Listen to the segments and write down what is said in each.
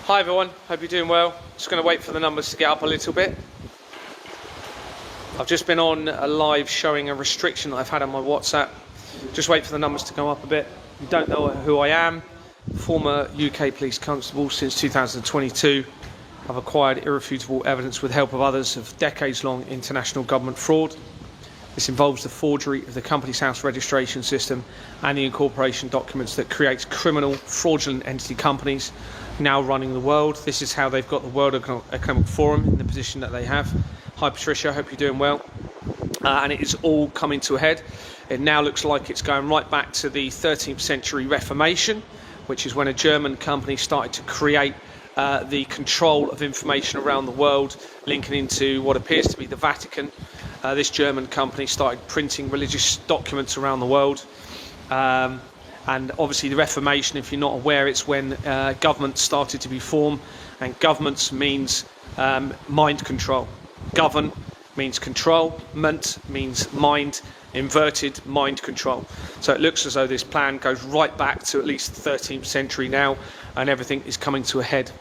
Hi everyone, hope you're doing well. Just going to wait for the numbers to get up a little bit. I've just been on a live showing a restriction that I've had on my WhatsApp. Just wait for the numbers to go up a bit. If you don't know who I am, former UK Police Constable since 2022. I've acquired irrefutable evidence with help of others of decades-long international government fraud. This involves the forgery of the Companies House registration system and the incorporation documents that creates criminal, fraudulent entity companies now running the world. This is how they've got the World Economic Forum in the position that they have. Hi Patricia, hope you're doing well. And it is all coming to a head. It now looks like it's going right back to the 13th century Reformation, which is when a German company started to create the control of information around the world, linking into what appears to be the Vatican. This German company started printing religious documents around the world. And obviously the Reformation, if you're not aware, it's when governments started to be formed, and governments means mind control. Govern means control, ment means mind, inverted mind control. So it looks as though this plan goes right back to at least the 13th century now, and everything is coming to a head.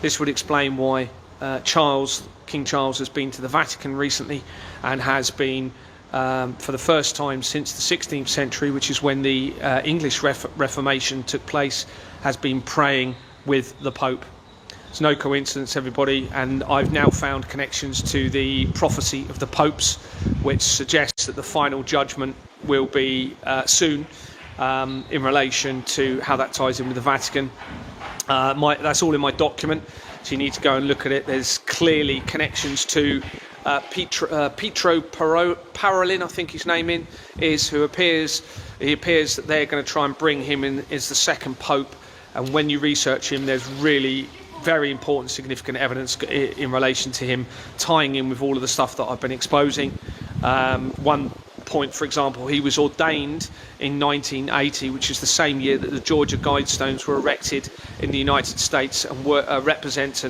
This would explain why King Charles has been to the Vatican recently and has been for the first time since the 16th century, which is when the English Reformation took place, has been praying with the Pope. It's no coincidence, everybody, and I've now found connections to the prophecy of the popes, which suggests that the final judgment will be soon in relation to how that ties in with the Vatican. That's all in my document, so you need to go and look at it. There's clearly connections to Pietro Parolin, I think his name is, who appears that they're going to try and bring him in as the second pope. And when you research him, there's really very important, significant evidence in relation to him tying in with all of the stuff that I've been exposing. One point, for example, he was ordained in 1980, which is the same year that the Georgia Guidestones were erected in the United States and were represent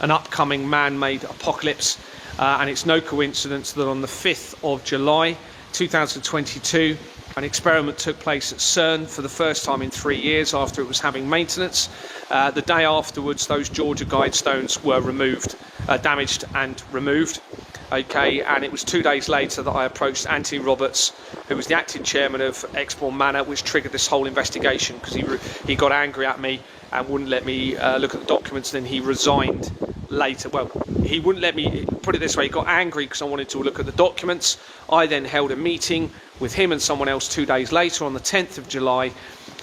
an upcoming man-made apocalypse. And it's no coincidence that on the 5th of July 2022 an experiment took place at CERN for the first time in 3 years after it was having maintenance. The day afterwards, those Georgia Guidestones were damaged and removed. Okay, and it was 2 days later that I approached Anthony Roberts, who was the acting chairman of Exporn Manor, which triggered this whole investigation because he got angry at me and wouldn't let me look at the documents. Then he resigned later. Well, he wouldn't let me, put it this way, he got angry because I wanted to look at the documents. I then held a meeting with him and someone else 2 days later on the 10th of July,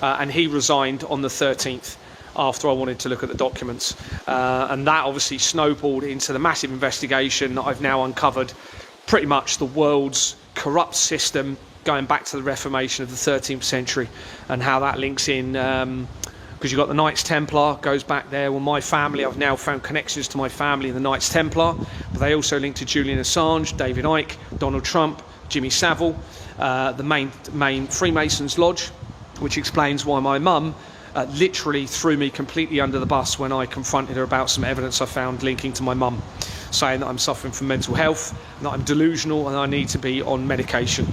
and he resigned on the 13th. After I wanted to look at the documents, and that obviously snowballed into the massive investigation that I've now uncovered pretty much the world's corrupt system going back to the Reformation of the 13th century, and how that links in, because you've got the Knights Templar goes back there. Well, my family, I've now found connections to my family in the Knights Templar, but they also link to Julian Assange, David Icke, Donald Trump, Jimmy Savile, the main Freemasons Lodge, which explains why my mum literally threw me completely under the bus when I confronted her about some evidence I found linking to my mum, saying that I'm suffering from mental health, and that I'm delusional and I need to be on medication.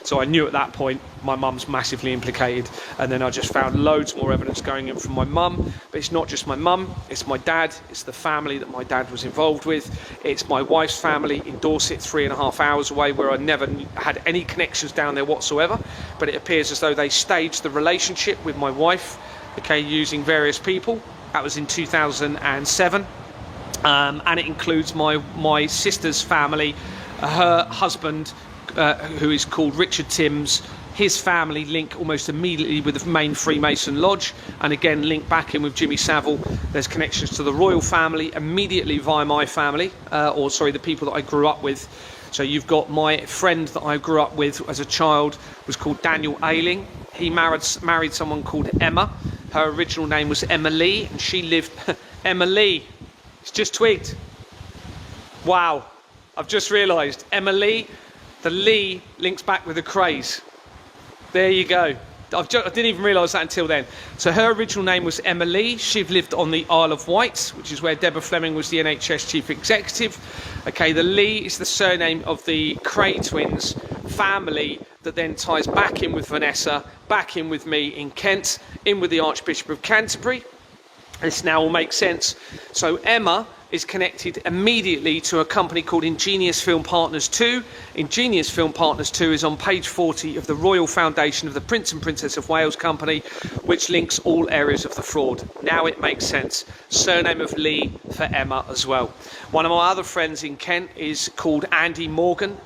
So I knew at that point my mum's massively implicated, and then I just found loads more evidence going in from my mum. But it's not just my mum, it's my dad, it's the family that my dad was involved with, it's my wife's family in Dorset, 3.5 hours away, where I never had any connections down there whatsoever, but it appears as though they staged the relationship with my wife, okay, using various people. That was in 2007, and it includes my sister's family, her husband, who is called Richard Timms. His family link almost immediately with the main Freemason Lodge, and again link back in with Jimmy Savile. There's connections to the royal family immediately via my family, the people that I grew up with. So you've got my friend that I grew up with as a child was called Daniel Ayling. He married someone called Emma. Her original name was Emma Lee, and she lived... Emma Lee. It's just twigged. Wow. I've just realised. Emma Lee. The Lee links back with the craze. There you go. I didn't even realise that until then. So her original name was Emma Lee. She lived on the Isle of Wight, which is where Deborah Fleming was the NHS chief executive. Okay, the Lee is the surname of the Cray twins family that then ties back in with Vanessa, back in with me in Kent, in with the Archbishop of Canterbury. This now all makes sense. So Emma is connected immediately to a company called Ingenious Film Partners 2. Ingenious Film Partners 2 is on page 40 of the Royal Foundation of the Prince and Princess of Wales Company, which links all areas of the fraud. Now it makes sense. Surname of Lee for Emma as well. One of my other friends in Kent is called Andrew Morgan.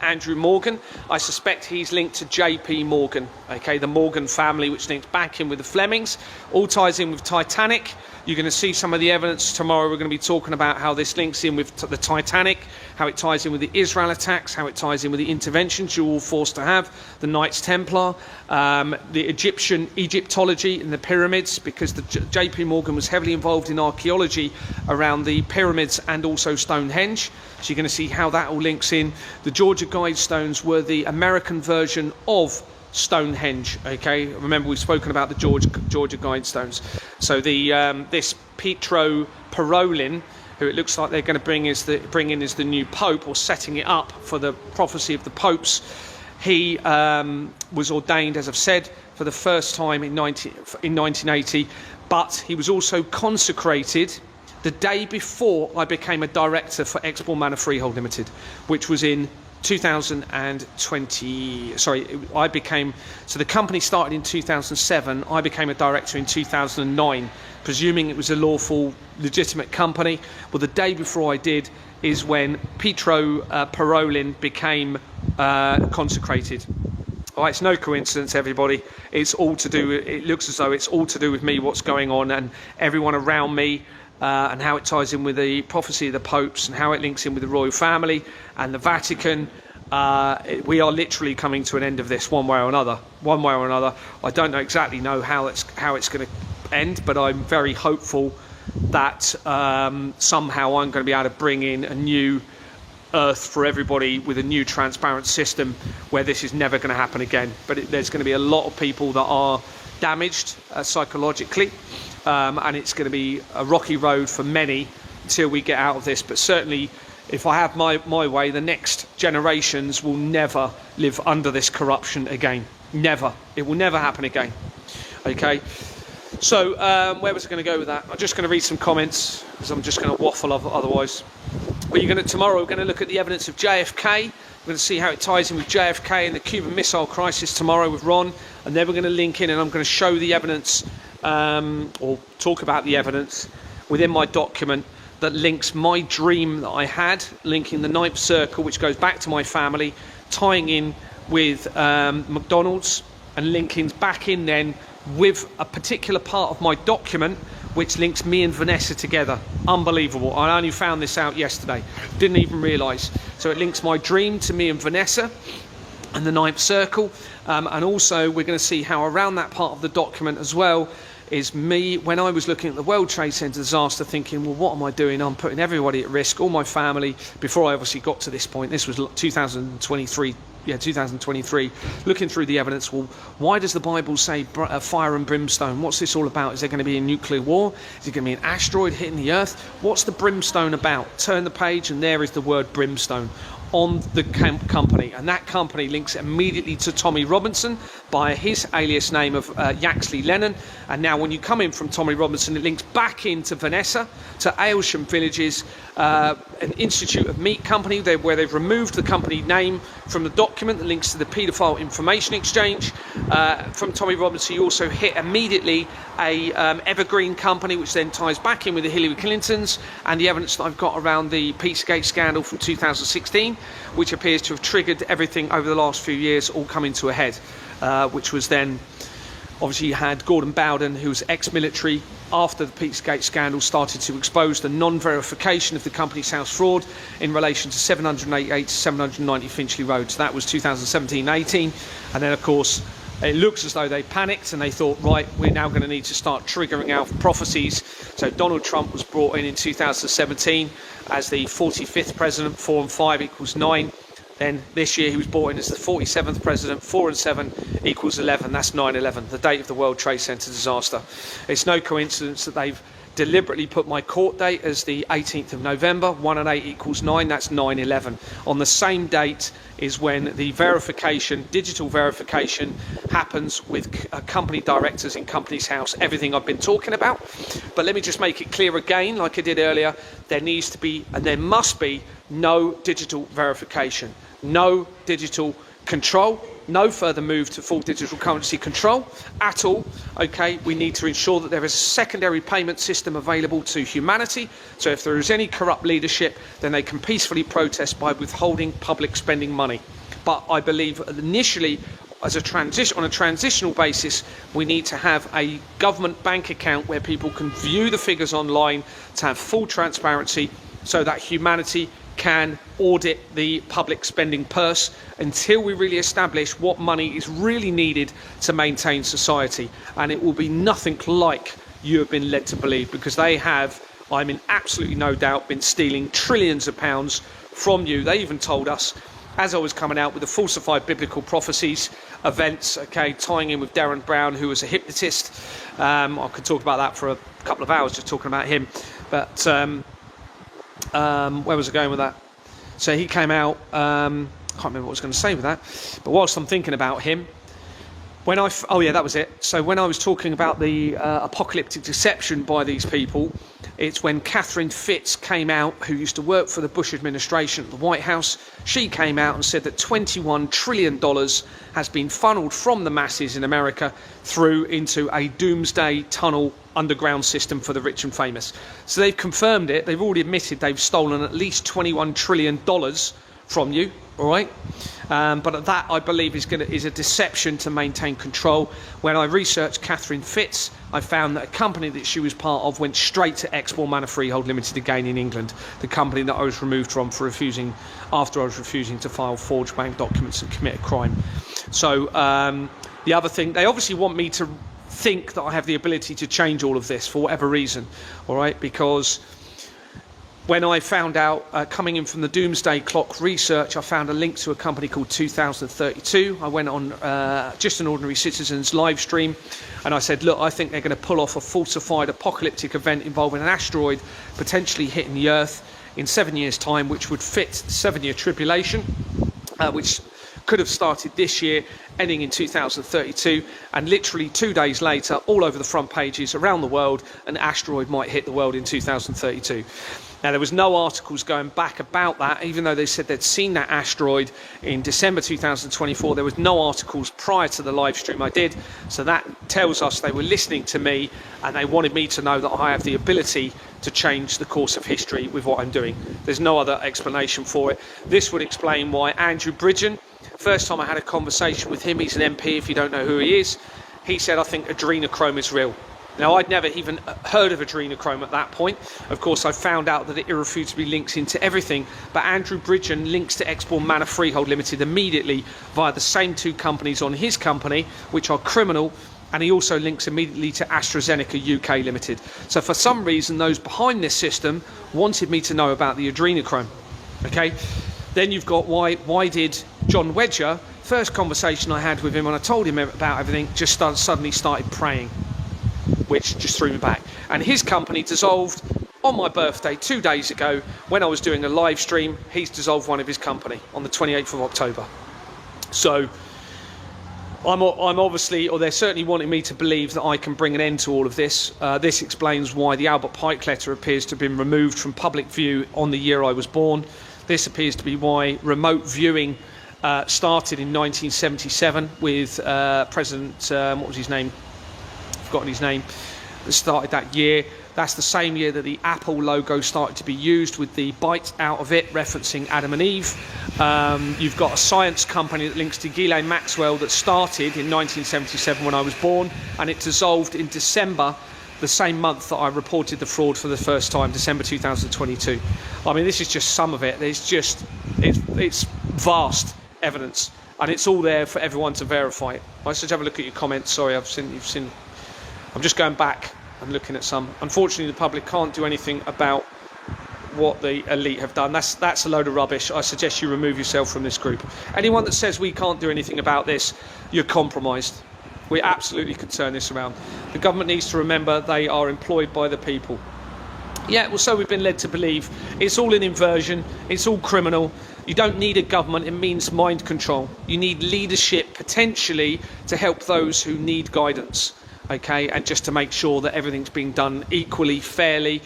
I suspect he's linked to JP Morgan, okay, the Morgan family, which links back in with the Flemings. All ties in with Titanic. You're going to see some of the evidence tomorrow. We're going to be talking about how this links in with the Titanic, how it ties in with the Israel attacks, how it ties in with the interventions you're all forced to have, the Knights Templar, the Egyptology and the pyramids, because the JP Morgan was heavily involved in archaeology around the pyramids and also Stonehenge. So you're going to see how that all links in. The Georgia Guidestones were the American version of Stonehenge. Okay, remember we've spoken about the Georgia Guidestones. So the this Parolin, who it looks like they're going to bring in as the new Pope, or setting it up for the prophecy of the popes. He was ordained, as I've said, for the first time in 1980, but he was also consecrated the day before I became a director for Export Manor Freehold Limited, which was in 2020. So the company started in 2007. I became a director in 2009, presuming it was a lawful, legitimate company. Well, the day before I did is when Parolin became consecrated. All right, it's no coincidence, everybody. It's all to do. It looks as though it's all to do with me, what's going on, and everyone around me. And how it ties in with the prophecy of the popes, and how it links in with the royal family and the Vatican. We are literally coming to an end of this one way or another. I don't exactly know how it's going to end, but I'm very hopeful that somehow I'm going to be able to bring in a new earth for everybody, with a new transparent system where this is never going to happen again. But there's going to be a lot of people that are damaged psychologically. And it's going to be a rocky road for many until we get out of this. But certainly, if I have my way, the next generations will never live under this corruption again. Never. It will never happen again. Okay. So where was I going to go with that? I'm just going to read some comments, because I'm just going to waffle otherwise. But tomorrow we're going to look at the evidence of JFK. We're going to see how it ties in with JFK and the Cuban Missile Crisis tomorrow with Ron. And then we're going to link in, and I'm going to show the evidence, or talk about the evidence within my document that links my dream that I had, linking the ninth circle, which goes back to my family, tying in with McDonald's, and linking back in then with a particular part of my document which links me and Vanessa together. Unbelievable. I only found this out yesterday. Didn't even realise. So it links my dream to me and Vanessa and the ninth circle. And also we're going to see how around that part of the document as well is me, when I was looking at the World Trade Center disaster, thinking, well, what am I doing? I'm putting everybody at risk, all my family, before I obviously got to this point. This was 2023. Yeah, 2023, looking through the evidence. Well, why does the Bible say fire and brimstone? What's this all about? Is there going to be a nuclear war? Is it going to be an asteroid hitting the earth? What's the brimstone about? Turn the page and there is the word brimstone on the company, and that company links immediately to Tommy Robinson by his alias name of Yaxley Lennon. And now when you come in from Tommy Robinson, it links back into Vanessa, to Aylsham Villages, an Institute of Meat company where they've removed the company name from the document that links to the paedophile information exchange. From Tommy Robinson, you also hit immediately a Evergreen company, which then ties back in with the Hillary Clintons, and the evidence that I've got around the Pizzagate scandal from 2016, which appears to have triggered everything over the last few years all coming to a head, which was then, obviously you had Gordon Bowden, who was ex-military, after the Pizzagate scandal started to expose the non-verification of the company's house fraud in relation to 788 to 790 Finchley Road. So that was 2017-18, and then of course it looks as though they panicked and they thought, right, we're now going to need to start triggering our prophecies. So Donald Trump was brought in 2017 as the 45th president. 4 and 5 equals 9. Then this year he was brought in as the 47th president. 4 and 7 equals 11. That's 9/11, the date of the World Trade Center disaster. It's no coincidence that they've deliberately put my court date as the 18th of November. 1 and 8 equals 9. That's 9/11. On the same date is when the verification, digital verification, happens with company directors in Companies House. Everything I've been talking about. But let me just make it clear again, like I did earlier. There needs to be, and there must be, no digital verification, no digital control, no further move to full digital currency control at all. Okay, we need to ensure that there is a secondary payment system available to humanity. So if there is any corrupt leadership, then they can peacefully protest by withholding public spending money. But I believe initially, as a transition, on a transitional basis, we need to have a government bank account where people can view the figures online to have full transparency, so that humanity can audit the public spending purse until we really establish what money is really needed to maintain society. And it will be nothing like you have been led to believe, because they have, I'm in absolutely no doubt, been stealing trillions of pounds from you. They even told us, as I was coming out with the falsified biblical prophecies events, okay, tying in with Darren Brown, who was a hypnotist. I could talk about that for a couple of hours, just talking about him. But where was I going with that? So he came out, I can't remember what I was going to say with that, but whilst I'm thinking about him, oh yeah, that was it. So when I was talking about the apocalyptic deception by these people, it's when Catherine Fitz came out, who used to work for the Bush administration at the White House. She came out and said that $21 trillion has been funneled from the masses in America through into a doomsday tunnel underground system for the rich and famous. So they've confirmed it. They've already admitted they've stolen at least $21 trillion from you, all right? But that, I believe, is a deception to maintain control. When I researched Catherine Fitz, I found that a company that she was part of went straight to Export Manor Freehold Limited again in England, the company that I was removed from for after I was refusing to file forged bank documents and commit a crime. So the other thing, they obviously want me to think that I have the ability to change all of this for whatever reason, all right? Because when I found out, coming in from the Doomsday Clock research, I found a link to a company called 2032. I went on just an ordinary citizen's live stream, and I said, look, I think they're going to pull off a falsified apocalyptic event involving an asteroid potentially hitting the Earth in 7 years' time, which would fit the 7-year tribulation, which could have started this year, ending in 2032, and literally 2 days later, all over the front pages around the world, an asteroid might hit the world in 2032. Now, there was no articles going back about that, even though they said they'd seen that asteroid in December 2024. There was no articles prior to the live stream I did, so that tells us they were listening to me, and they wanted me to know that I have the ability to change the course of history with what I'm doing. There's no other explanation for it. This would explain why Andrew Bridgen, first time I had a conversation with him, he's an MP if you don't know who he is, he said, I think adrenochrome is real. Now, I'd never even heard of adrenochrome at that point. Of course, I found out that it irrefutably links into everything, but Andrew Bridgen links to Export Manor Freehold Limited immediately via the same two companies on his company, which are criminal, and he also links immediately to AstraZeneca UK Limited. So for some reason, those behind this system wanted me to know about the adrenochrome, okay? Then you've got why did John Wedger, first conversation I had with him when I told him about everything, just suddenly started praying, which just threw me back. And his company dissolved on my birthday 2 days ago when I was doing a live stream. He's dissolved one of his company on the 28th of October. So I'm obviously, or they're certainly wanting me to believe that I can bring an end to all of this. This explains why the Albert Pike letter appears to have been removed from public view on the year I was born. This appears to be why remote viewing started in 1977 with President, what was his name? Forgotten his name. That started that year. That's the same year that the Apple logo started to be used with the bite out of it, referencing Adam and Eve. You've got a science company that links to Ghislaine Maxwell that started in 1977 when I was born, and it dissolved in December, the same month that I reported the fraud for the first time, December 2022. I mean, this is just some of it. There's just, it's vast evidence, and it's all there for everyone to verify it. I should have a look at your comments. Sorry, you've seen. I'm just going back and looking at some. Unfortunately, the public can't do anything about what the elite have done. That's a load of rubbish. I suggest you remove yourself from this group. Anyone that says we can't do anything about this, you're compromised. We absolutely could turn this around. The government needs to remember they are employed by the people. Yeah, well, so we've been led to believe. It's all an inversion. It's all criminal. You don't need a government. It means mind control. You need leadership, potentially, to help those who need guidance, okay? And just to make sure that everything's being done equally, fairly,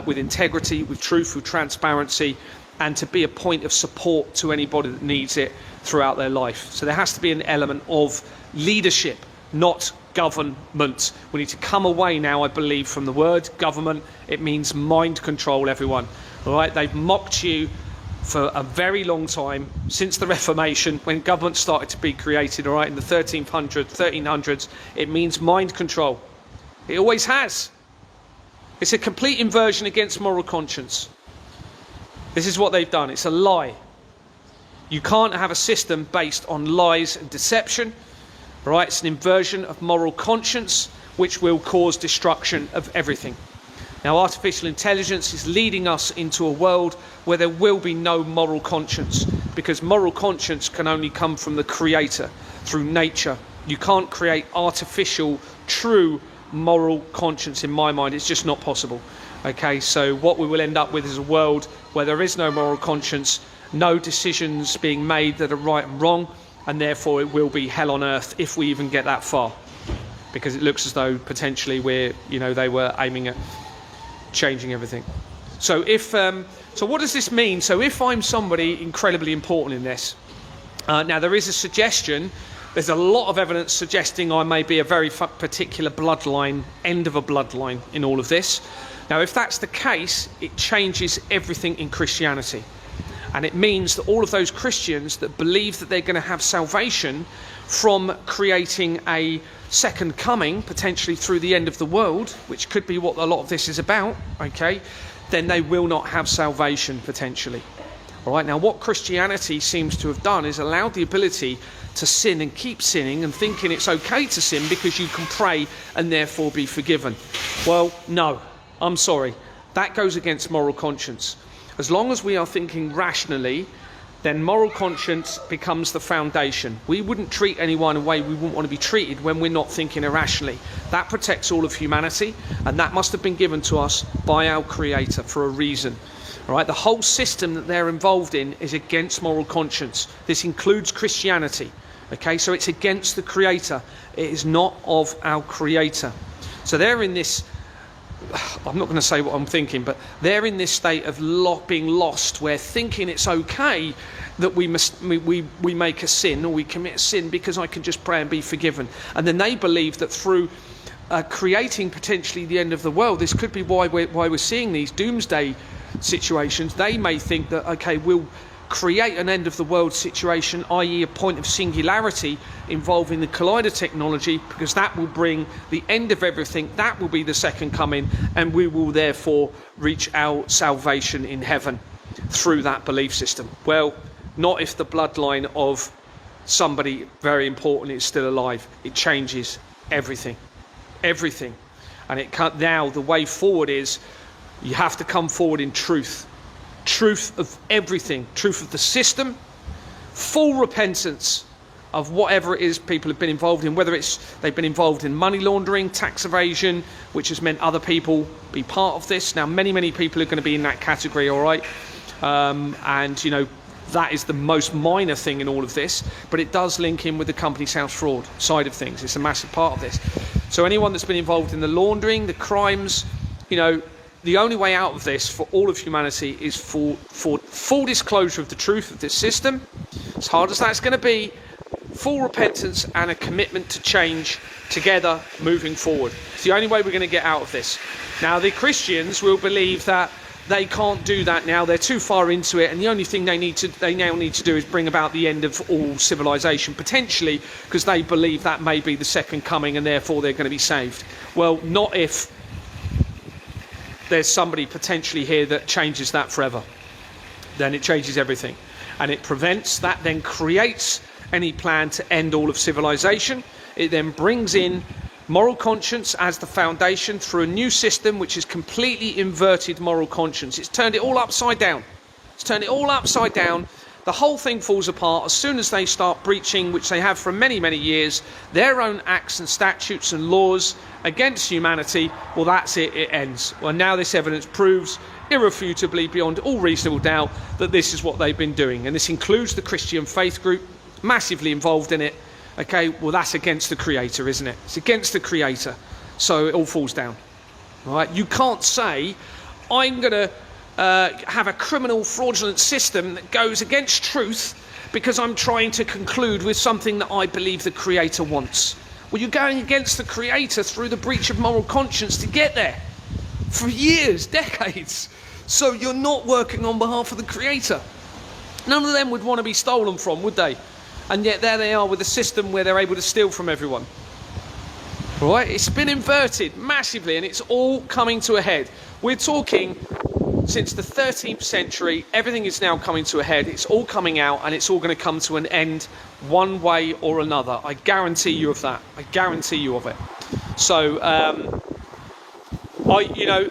with integrity, with truth, with transparency, and to be a point of support to anybody that needs it throughout their life. So there has to be an element of leadership, not government. We need to come away now, I believe, from the word government. It means mind control, everyone. All right, they've mocked you for a very long time, since the Reformation, when government started to be created, all right, in the 1300s. It means mind control. It always has. It's a complete inversion against moral conscience. This is what they've done. It's a lie. You can't have a system based on lies and deception. Right? It's an inversion of moral conscience, which will cause destruction of everything. Now, artificial intelligence is leading us into a world where there will be no moral conscience, because moral conscience can only come from the Creator, through nature. You can't create artificial, true moral conscience, in my mind. It's just not possible. Okay, so what we will end up with is a world where there is no moral conscience, no decisions being made that are right and wrong, and therefore it will be hell on earth if we even get that far, because it looks as though potentially they were aiming at changing everything. So so what does this mean? So if I'm somebody incredibly important in this, now there is a suggestion, there's a lot of evidence suggesting I may be a very particular bloodline, end of a bloodline in all of this. Now if that's the case, it changes everything in Christianity. And it means that all of those Christians that believe that they're going to have salvation from creating a second coming, potentially through the end of the world, which could be what a lot of this is about, okay, then they will not have salvation, potentially. All right, now what Christianity seems to have done is allowed the ability to sin and keep sinning and thinking it's okay to sin because you can pray and therefore be forgiven. Well, no, I'm sorry. That goes against moral conscience. As long as we are thinking rationally, then moral conscience becomes the foundation. We wouldn't treat anyone in a way we wouldn't want to be treated when we're not thinking irrationally. That protects all of humanity, and that must have been given to us by our Creator for a reason. All right, the whole system that they're involved in is against moral conscience. This includes Christianity. Okay, so it's against the Creator. It is not of our Creator. So they're in this, I'm not going to say what I'm thinking, but they're in this state of being lost, where thinking it's okay that we make a sin or we commit a sin because I can just pray and be forgiven. And then they believe that through creating potentially the end of the world, this could be why we're seeing these doomsday situations. They may think that, okay, we'll create an end of the world situation, i.e. a point of singularity involving the collider technology, because that will bring the end of everything. That will be the second coming, and we will therefore reach our salvation in heaven through that belief system. Well, not if the bloodline of somebody very important is still alive. It changes everything. And now the way forward is you have to come forward in truth of everything, truth of the system, full repentance of whatever it is people have been involved in, whether it's they've been involved in money laundering, tax evasion, which has meant other people be part of this. Now many people are going to be in that category, all right, and that is the most minor thing in all of this, but it does link in with the company's house fraud side of things. It's a massive part of this. So anyone that's been involved in the laundering, the crimes, the only way out of this for all of humanity is for full disclosure of the truth of this system, as hard as that's going to be, full repentance and a commitment to change together moving forward. It's the only way we're going to get out of this. Now, the Christians will believe that they can't do that now. They're too far into it, and the only thing they now need to do is bring about the end of all civilization, potentially because they believe that may be the second coming and therefore they're going to be saved. Well, not if there's somebody potentially here that changes that forever. Then it changes everything, and it prevents that, then creates any plan to end all of civilization. It then brings in moral conscience as the foundation through a new system which is completely inverted moral conscience. It's turned it all upside down. The whole thing falls apart as soon as they start breaching, which they have for many, many years, their own acts and statutes and laws against humanity. Well, that's it, it ends. Well, now this evidence proves irrefutably beyond all reasonable doubt that this is what they've been doing. And this includes the Christian faith group, massively involved in it. Okay, well, that's against the Creator, isn't it? It's against the Creator. So it all falls down. All right, you can't say, I'm going to have a criminal fraudulent system that goes against truth because I'm trying to conclude with something that I believe the Creator wants. Well, you're going against the Creator through the breach of moral conscience to get there for years, decades. So you're not working on behalf of the Creator. None of them would want to be stolen from, would they? And yet there they are with a system where they're able to steal from everyone. All right, it's been inverted massively, and it's all coming to a head. We're talking since the 13th century, everything is now coming to a head. It's all coming out, and it's all going to come to an end one way or another. I guarantee you of that. I guarantee you of it. So,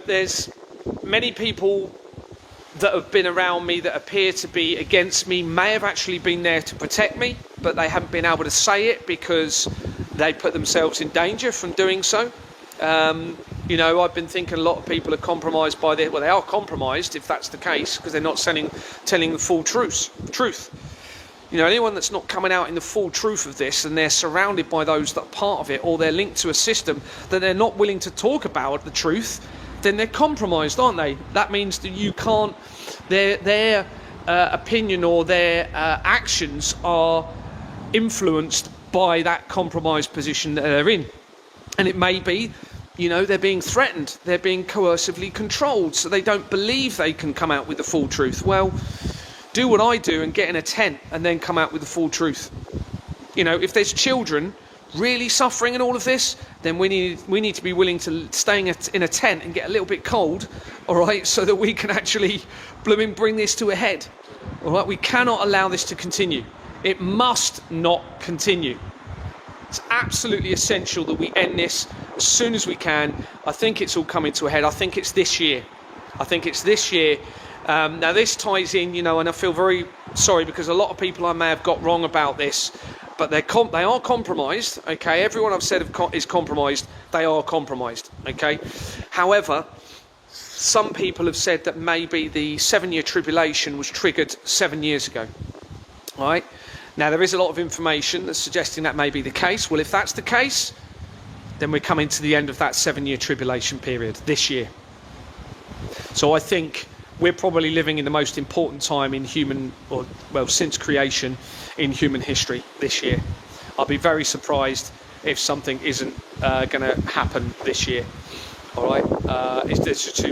there's many people that have been around me that appear to be against me, may have actually been there to protect me, but they haven't been able to say it because they put themselves in danger from doing so. I've been thinking a lot of people are compromised by this. Well, they are compromised if that's the case, because they're not telling the full truth. Anyone that's not coming out in the full truth of this, and they're surrounded by those that are part of it, or they're linked to a system that they're not willing to talk about the truth, then they're compromised, aren't they? That means that you can't, their opinion or their actions are influenced by that compromised position that they're in. And it may be, they're being threatened, they're being coercively controlled, so they don't believe they can come out with the full truth. Well, do what I do and get in a tent and then come out with the full truth. If there's children really suffering in all of this, then we need to be willing to stay in a tent and get a little bit cold, all right, so that we can actually bring this to a head. All right, we cannot allow this to continue. It must not continue. It's absolutely essential that we end this as soon as we can. I think it's all coming to a head. I think it's this year. Now this ties in, and I feel very sorry because a lot of people I may have got wrong about this, but they are compromised. Okay, everyone I've said is compromised. They are compromised. Okay, however, some people have said that maybe the 7-year tribulation was triggered 7 years ago. All right. Now, there is a lot of information that's suggesting that may be the case. Well, if that's the case, then we're coming to the end of that 7-year tribulation period this year. So I think we're probably living in the most important time in since creation in human history this year. I'll be very surprised if something isn't going to happen this year. All right, there's just too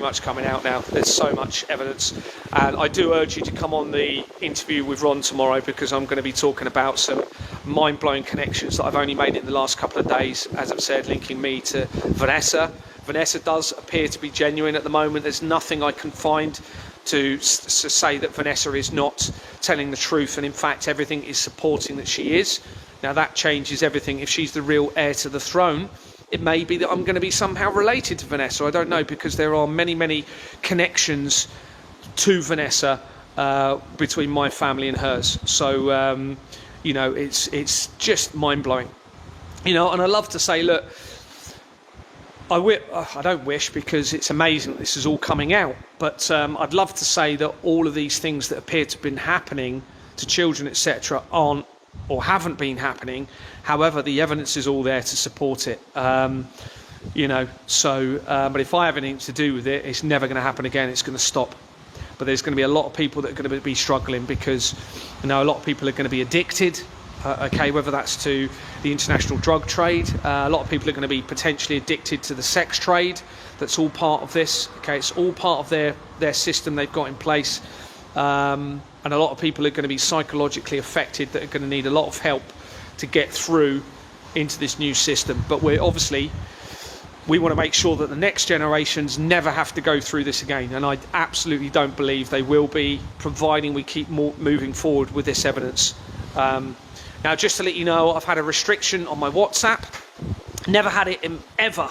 much coming out now. There's so much evidence, and I do urge you to come on the interview with Ron tomorrow, because I'm going to be talking about some mind-blowing connections that I've only made in the last couple of days, as I've said, linking me to Vanessa. Vanessa does appear to be genuine at the moment. There's nothing I can find to say that Vanessa is not telling the truth, and in fact everything is supporting that she is. Now that changes everything. If she's the real heir to the throne, it may be that I'm going to be somehow related to Vanessa. I don't know, because there are many, many connections to Vanessa between my family and hers. So, it's just mind-blowing. And I love to say, look, I don't wish, because it's amazing that this is all coming out, but I'd love to say that all of these things that appear to have been happening to children, etc., aren't or haven't been happening. However, the evidence is all there to support it. But if I have anything to do with it, it's never going to happen again. It's going to stop. But there's going to be a lot of people that are going to be struggling, because a lot of people are going to be addicted. Whether that's to the international drug trade, a lot of people are going to be potentially addicted to the sex trade. That's all part of this. Okay, it's all part of their system they've got in place. And a lot of people are going to be psychologically affected, that are going to need a lot of help to get through into this new system. But we want to make sure that the next generations never have to go through this again. And I absolutely don't believe they will be, providing we keep moving forward with this evidence. Now, just to let you know, I've had a restriction on my WhatsApp. Never had it ever.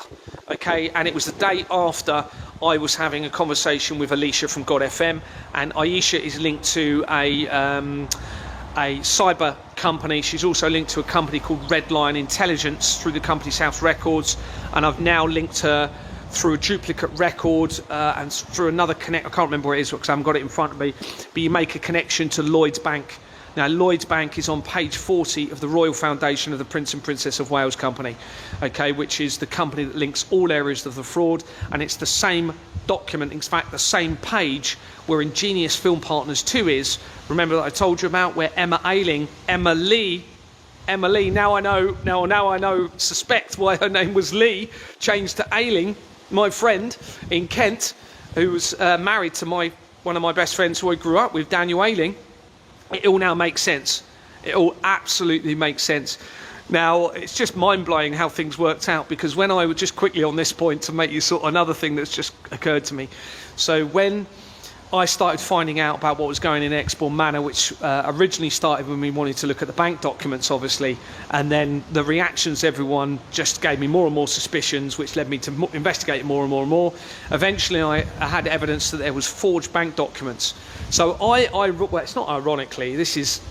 Okay, and it was the day after I was having a conversation with Alicia from God FM, and Aisha is linked to a cyber company. She's also linked to a company called Red Lion Intelligence through the Company's House Records, and I've now linked her through a duplicate record and through another connect. I can't remember where it is because I haven't got it in front of me, but you make a connection to Lloyds Bank. Now, Lloyds Bank is on page 40 of the Royal Foundation of the Prince and Princess of Wales Company, okay, which is the company that links all areas of the fraud, and it's the same document, in fact, the same page where Ingenious Film Partners 2 is. Remember that I told you about where Emma Lee, now I know, suspect why her name was Lee, changed to Ayling, my friend in Kent, who was married to one of my best friends who I grew up with, Daniel Ayling. It all now makes sense. It all absolutely makes sense. Now, it's just mind-blowing how things worked out, because when I was just quickly on this point to make you sort of another thing that's just occurred to me. So when I started finding out about what was going in Exbourne Manor, which originally started when we wanted to look at the bank documents, obviously, and then the reactions everyone just gave me more and more suspicions, which led me to investigate it more and more and more. Eventually, I had evidence that there was forged bank documents. So well, it's not ironically, this is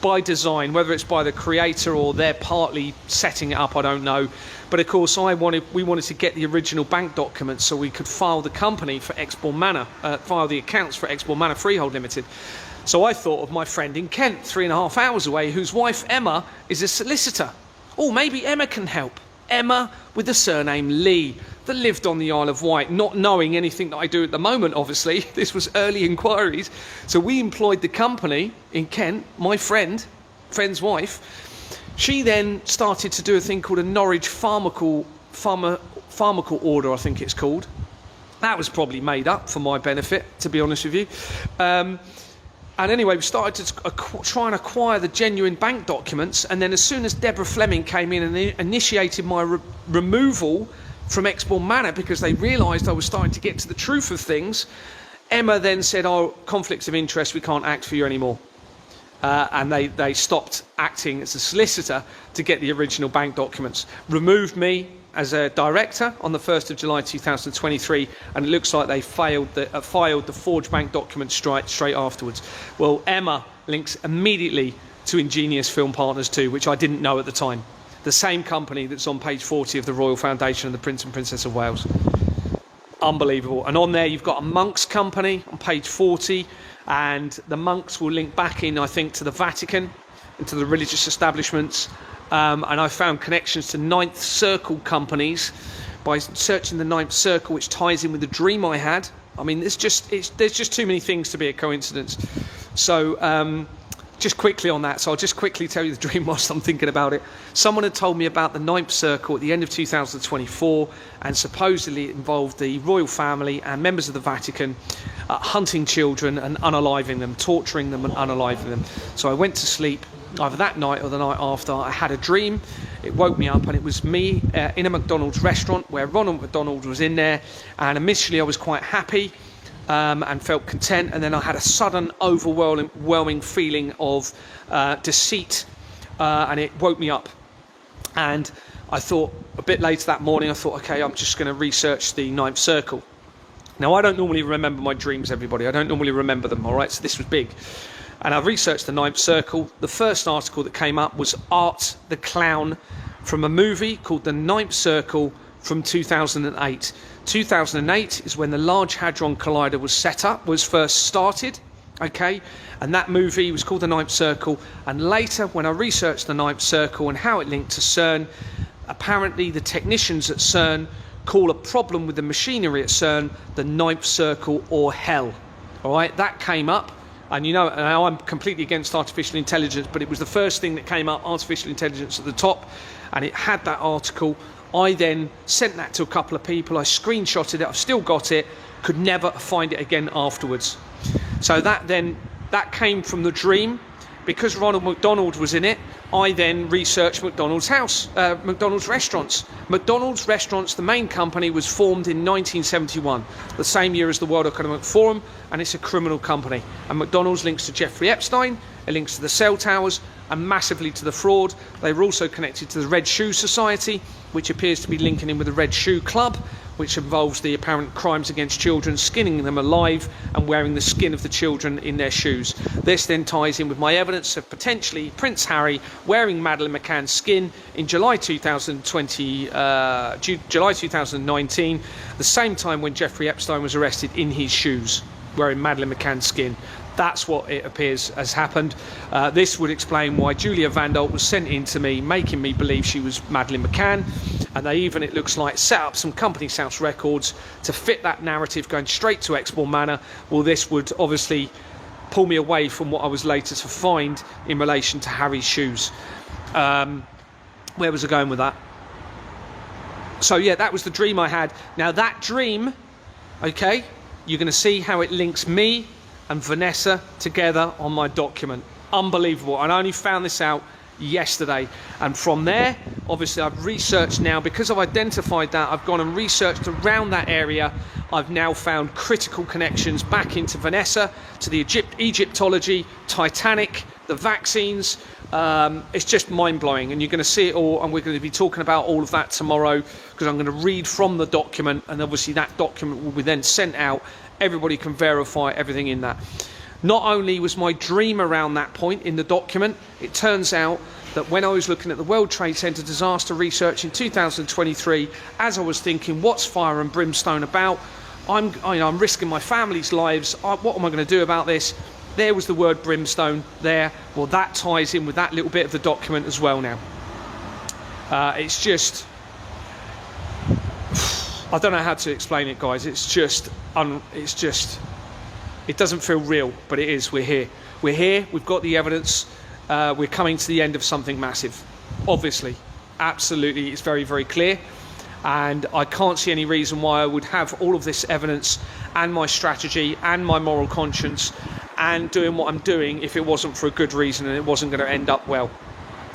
by design, whether it's by the creator or they're partly setting it up, I don't know. But of course, we wanted to get the original bank documents so we could file the company for Exbourne Manor, file the accounts for Exbourne Manor Freehold Limited. So I thought of my friend in Kent, 3.5 hours away, whose wife Emma is a solicitor. Oh, maybe Emma can help. Emma with the surname Lee, that lived on the Isle of Wight, not knowing anything that I do at the moment, obviously. This was early inquiries. So we employed the company in Kent, my friend's wife. She then started to do a thing called a Norwich pharmacal order, I think it's called. That was probably made up for my benefit, to be honest with you. And anyway, we started to try and acquire the genuine bank documents. And then as soon as Deborah Fleming came in and initiated my removal from Exbourne Manor, because they realised I was starting to get to the truth of things, Emma then said, oh, conflicts of interest, we can't act for you anymore. And they stopped acting as a solicitor to get the original bank documents. Removed me as a director on the 1st of July 2023, and it looks like they filed the forged bank documents straight afterwards. Well, Emma links immediately to Ingenious Film Partners 2, which I didn't know at the time. The same company that's on page 40 of the Royal Foundation of the Prince and Princess of Wales. Unbelievable. And on there you've got a monks company on page 40, and the monks will link back in, I think, to the Vatican and to the religious establishments. And I found connections to Ninth Circle companies by searching the Ninth Circle, which ties in with the dream I had. I mean, there's just too many things to be a coincidence. So just quickly on that, so I'll just quickly tell you the dream whilst I'm thinking about it. Someone had told me about the Ninth Circle at the end of 2024, and supposedly it involved the royal family and members of the Vatican hunting children and unaliving them, torturing them and unaliving them. So I went to sleep either that night or the night after. I had a dream. It woke me up, and it was me in a McDonald's restaurant where Ronald McDonald was in there, and initially I was quite happy and felt content, and then I had a sudden overwhelming feeling of deceit, and it woke me up. And I thought, a bit later that morning, I thought, okay, I'm just going to research the Ninth Circle. Now, I don't normally remember my dreams, everybody. I don't normally remember them, all right? So this was big. And I researched the Ninth Circle. The first article that came up was Art the Clown from a movie called The Ninth Circle from 2008. 2008 is when the Large Hadron Collider was first started, okay? And that movie was called The Ninth Circle. And later, when I researched the Ninth Circle and how it linked to CERN, apparently the technicians at CERN call a problem with the machinery at CERN the Ninth Circle or hell, all right? That came up. And you know, now I'm completely against artificial intelligence, but it was the first thing that came up, artificial intelligence at the top, and it had that article. I then sent that to a couple of people. I screenshotted it. I've still got it. Could never find it again afterwards. So that came from the dream. Because Ronald McDonald was in it, I then researched McDonald's restaurants. McDonald's restaurants, the main company, was formed in 1971, the same year as the World Economic Forum, and it's a criminal company. And McDonald's links to Jeffrey Epstein, it links to the cell towers, and massively to the fraud. They were also connected to the Red Shoe Society, which appears to be linking in with the Red Shoe Club, which involves the apparent crimes against children, skinning them alive and wearing the skin of the children in their shoes. This then ties in with my evidence of potentially Prince Harry wearing Madeleine McCann's skin in July 2019, the same time when Jeffrey Epstein was arrested, in his shoes, wearing Madeleine McCann's skin. That's what it appears has happened. This would explain why Julia Vandolt was sent in to me, making me believe she was Madeleine McCann. And they even, it looks like, set up some company's house records to fit that narrative going straight to Exbourne Manor. Well, this would obviously pull me away from what I was later to find in relation to Harry's shoes. Where was I going with that? So yeah, that was the dream I had. Now that dream, okay, you're going to see how it links me and Vanessa together on my document. Unbelievable. And I only found this out yesterday, and from there, obviously, I've researched now. Because I've identified that, I've gone and researched around that area. I've now found critical connections back into Vanessa, to the Egyptology, Titanic, the vaccines. It's just mind-blowing, and you're going to see it all, and we're going to be talking about all of that tomorrow, because I'm going to read from the document, and obviously that document will be then sent out. Everybody can verify everything in that. Not only was my dream around that point in the document, it turns out that when I was looking at the World Trade Center disaster research in 2023, as I was thinking, what's fire and brimstone about? I'm risking my family's lives. What am I going to do about this? There was the word brimstone there. Well, that ties in with that little bit of the document as well now. It's just... I don't know how to explain it, guys. It's just... It doesn't feel real, but it is. We're here. We're here. We've got the evidence. We're coming to the end of something massive. Obviously. Absolutely. It's very, very clear. And I can't see any reason why I would have all of this evidence and my strategy and my moral conscience and doing what I'm doing if it wasn't for a good reason and it wasn't going to end up well.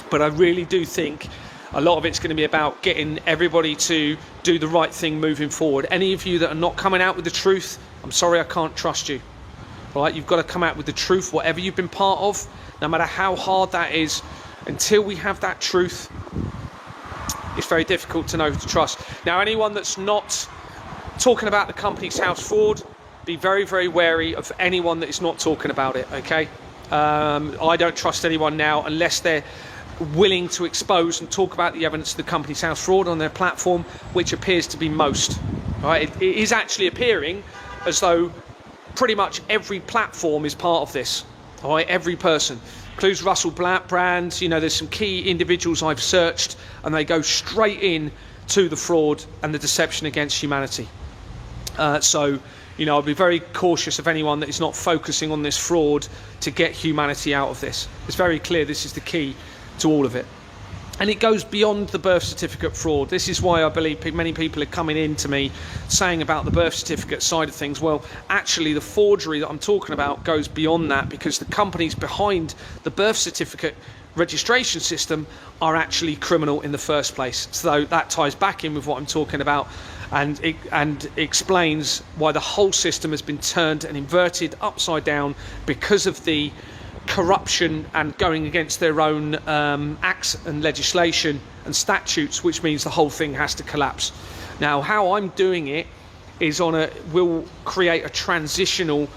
But I really do think a lot of it's going to be about getting everybody to do the right thing moving forward. Any of you that are not coming out with the truth, I'm sorry, I can't trust you. Right? You've got to come out with the truth, whatever you've been part of, no matter how hard that is. Until we have that truth, it's very difficult to know who to trust. Now, anyone that's not talking about the company's house fraud, be very, very wary of anyone that is not talking about it, okay? I don't trust anyone now unless they're willing to expose and talk about the evidence of the company's house fraud on their platform, which appears to be most. Right? It is actually appearing as though pretty much every platform is part of this. All right? Every person. Includes Russell Brand. You know, there's some key individuals I've searched, and they go straight in to the fraud and the deception against humanity. So, you know, I'll be very cautious of anyone that is not focusing on this fraud to get humanity out of this. It's very clear this is the key to all of it. And it goes beyond the birth certificate fraud. This is why I believe many people are coming in to me saying about the birth certificate side of things. Well, actually, the forgery that I'm talking about goes beyond that, because the companies behind the birth certificate registration system are actually criminal in the first place. So that ties back in with what I'm talking about, and explains why the whole system has been turned and inverted upside down because of the corruption and going against their own acts and legislation and statutes, which means the whole thing has to collapse. Now, how I'm doing it is will create a transitional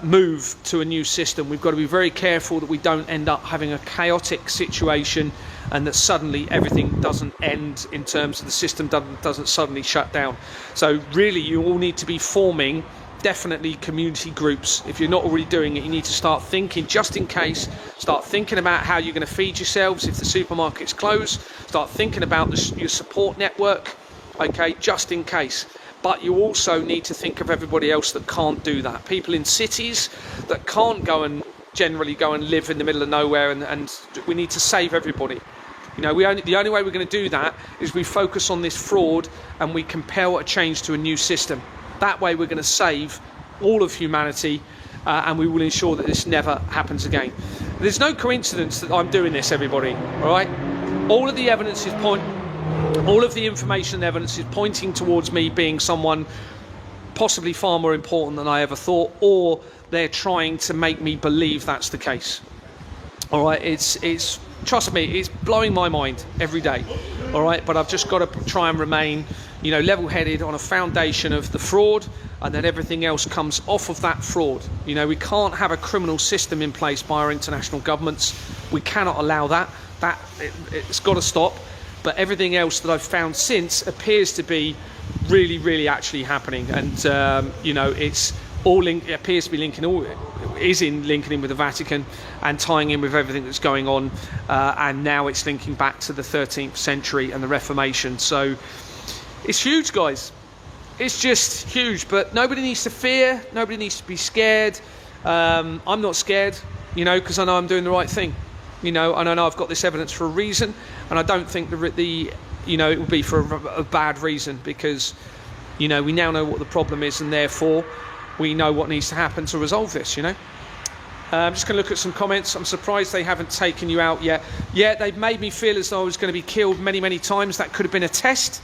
move to a new system. We've got to be very careful that we don't end up having a chaotic situation and that suddenly everything doesn't end in terms of the system doesn't suddenly shut down. So really, you all need to be forming definitely community groups. If you're not already doing it, you need to start thinking, just in case, start thinking about how you're going to feed yourselves if the supermarket's closed. Start thinking about your support network, okay, just in case. But you also need to think of everybody else that can't do that. People in cities that can't generally go and live in the middle of nowhere, and we need to save everybody. You know, the only way we're going to do that is we focus on this fraud and we compel a change to a new system. That way we're going to save all of humanity, and we will ensure that this never happens again. There's no coincidence that I'm doing this, everybody, all right? All of the evidence is all of the information and evidence is pointing towards me being someone possibly far more important than I ever thought, or they're trying to make me believe that's the case. All right, it's trust me, it's blowing my mind every day. All right, but I've just got to try and remain, you know, level-headed on a foundation of the fraud, and then everything else comes off of that fraud. You know, we can't have a criminal system in place by our international governments. We cannot allow that. It's got to stop. But everything else that I've found since appears to be really, really actually happening, and you know, it's all it appears to be linking in with the Vatican and tying in with everything that's going on, and now it's linking back to the 13th century and the Reformation. So it's huge, guys. It's just huge. But nobody needs to fear. Nobody needs to be scared. I'm not scared, you know, because I know I'm doing the right thing. You know, and I know I've got this evidence for a reason, and I don't think the you know, it will be for a bad reason, because, you know, we now know what the problem is, and therefore we know what needs to happen to resolve this, you know. I'm just going to look at some comments. I'm surprised they haven't taken you out yet. Yeah, they've made me feel as though I was going to be killed many, many times. That could have been a test.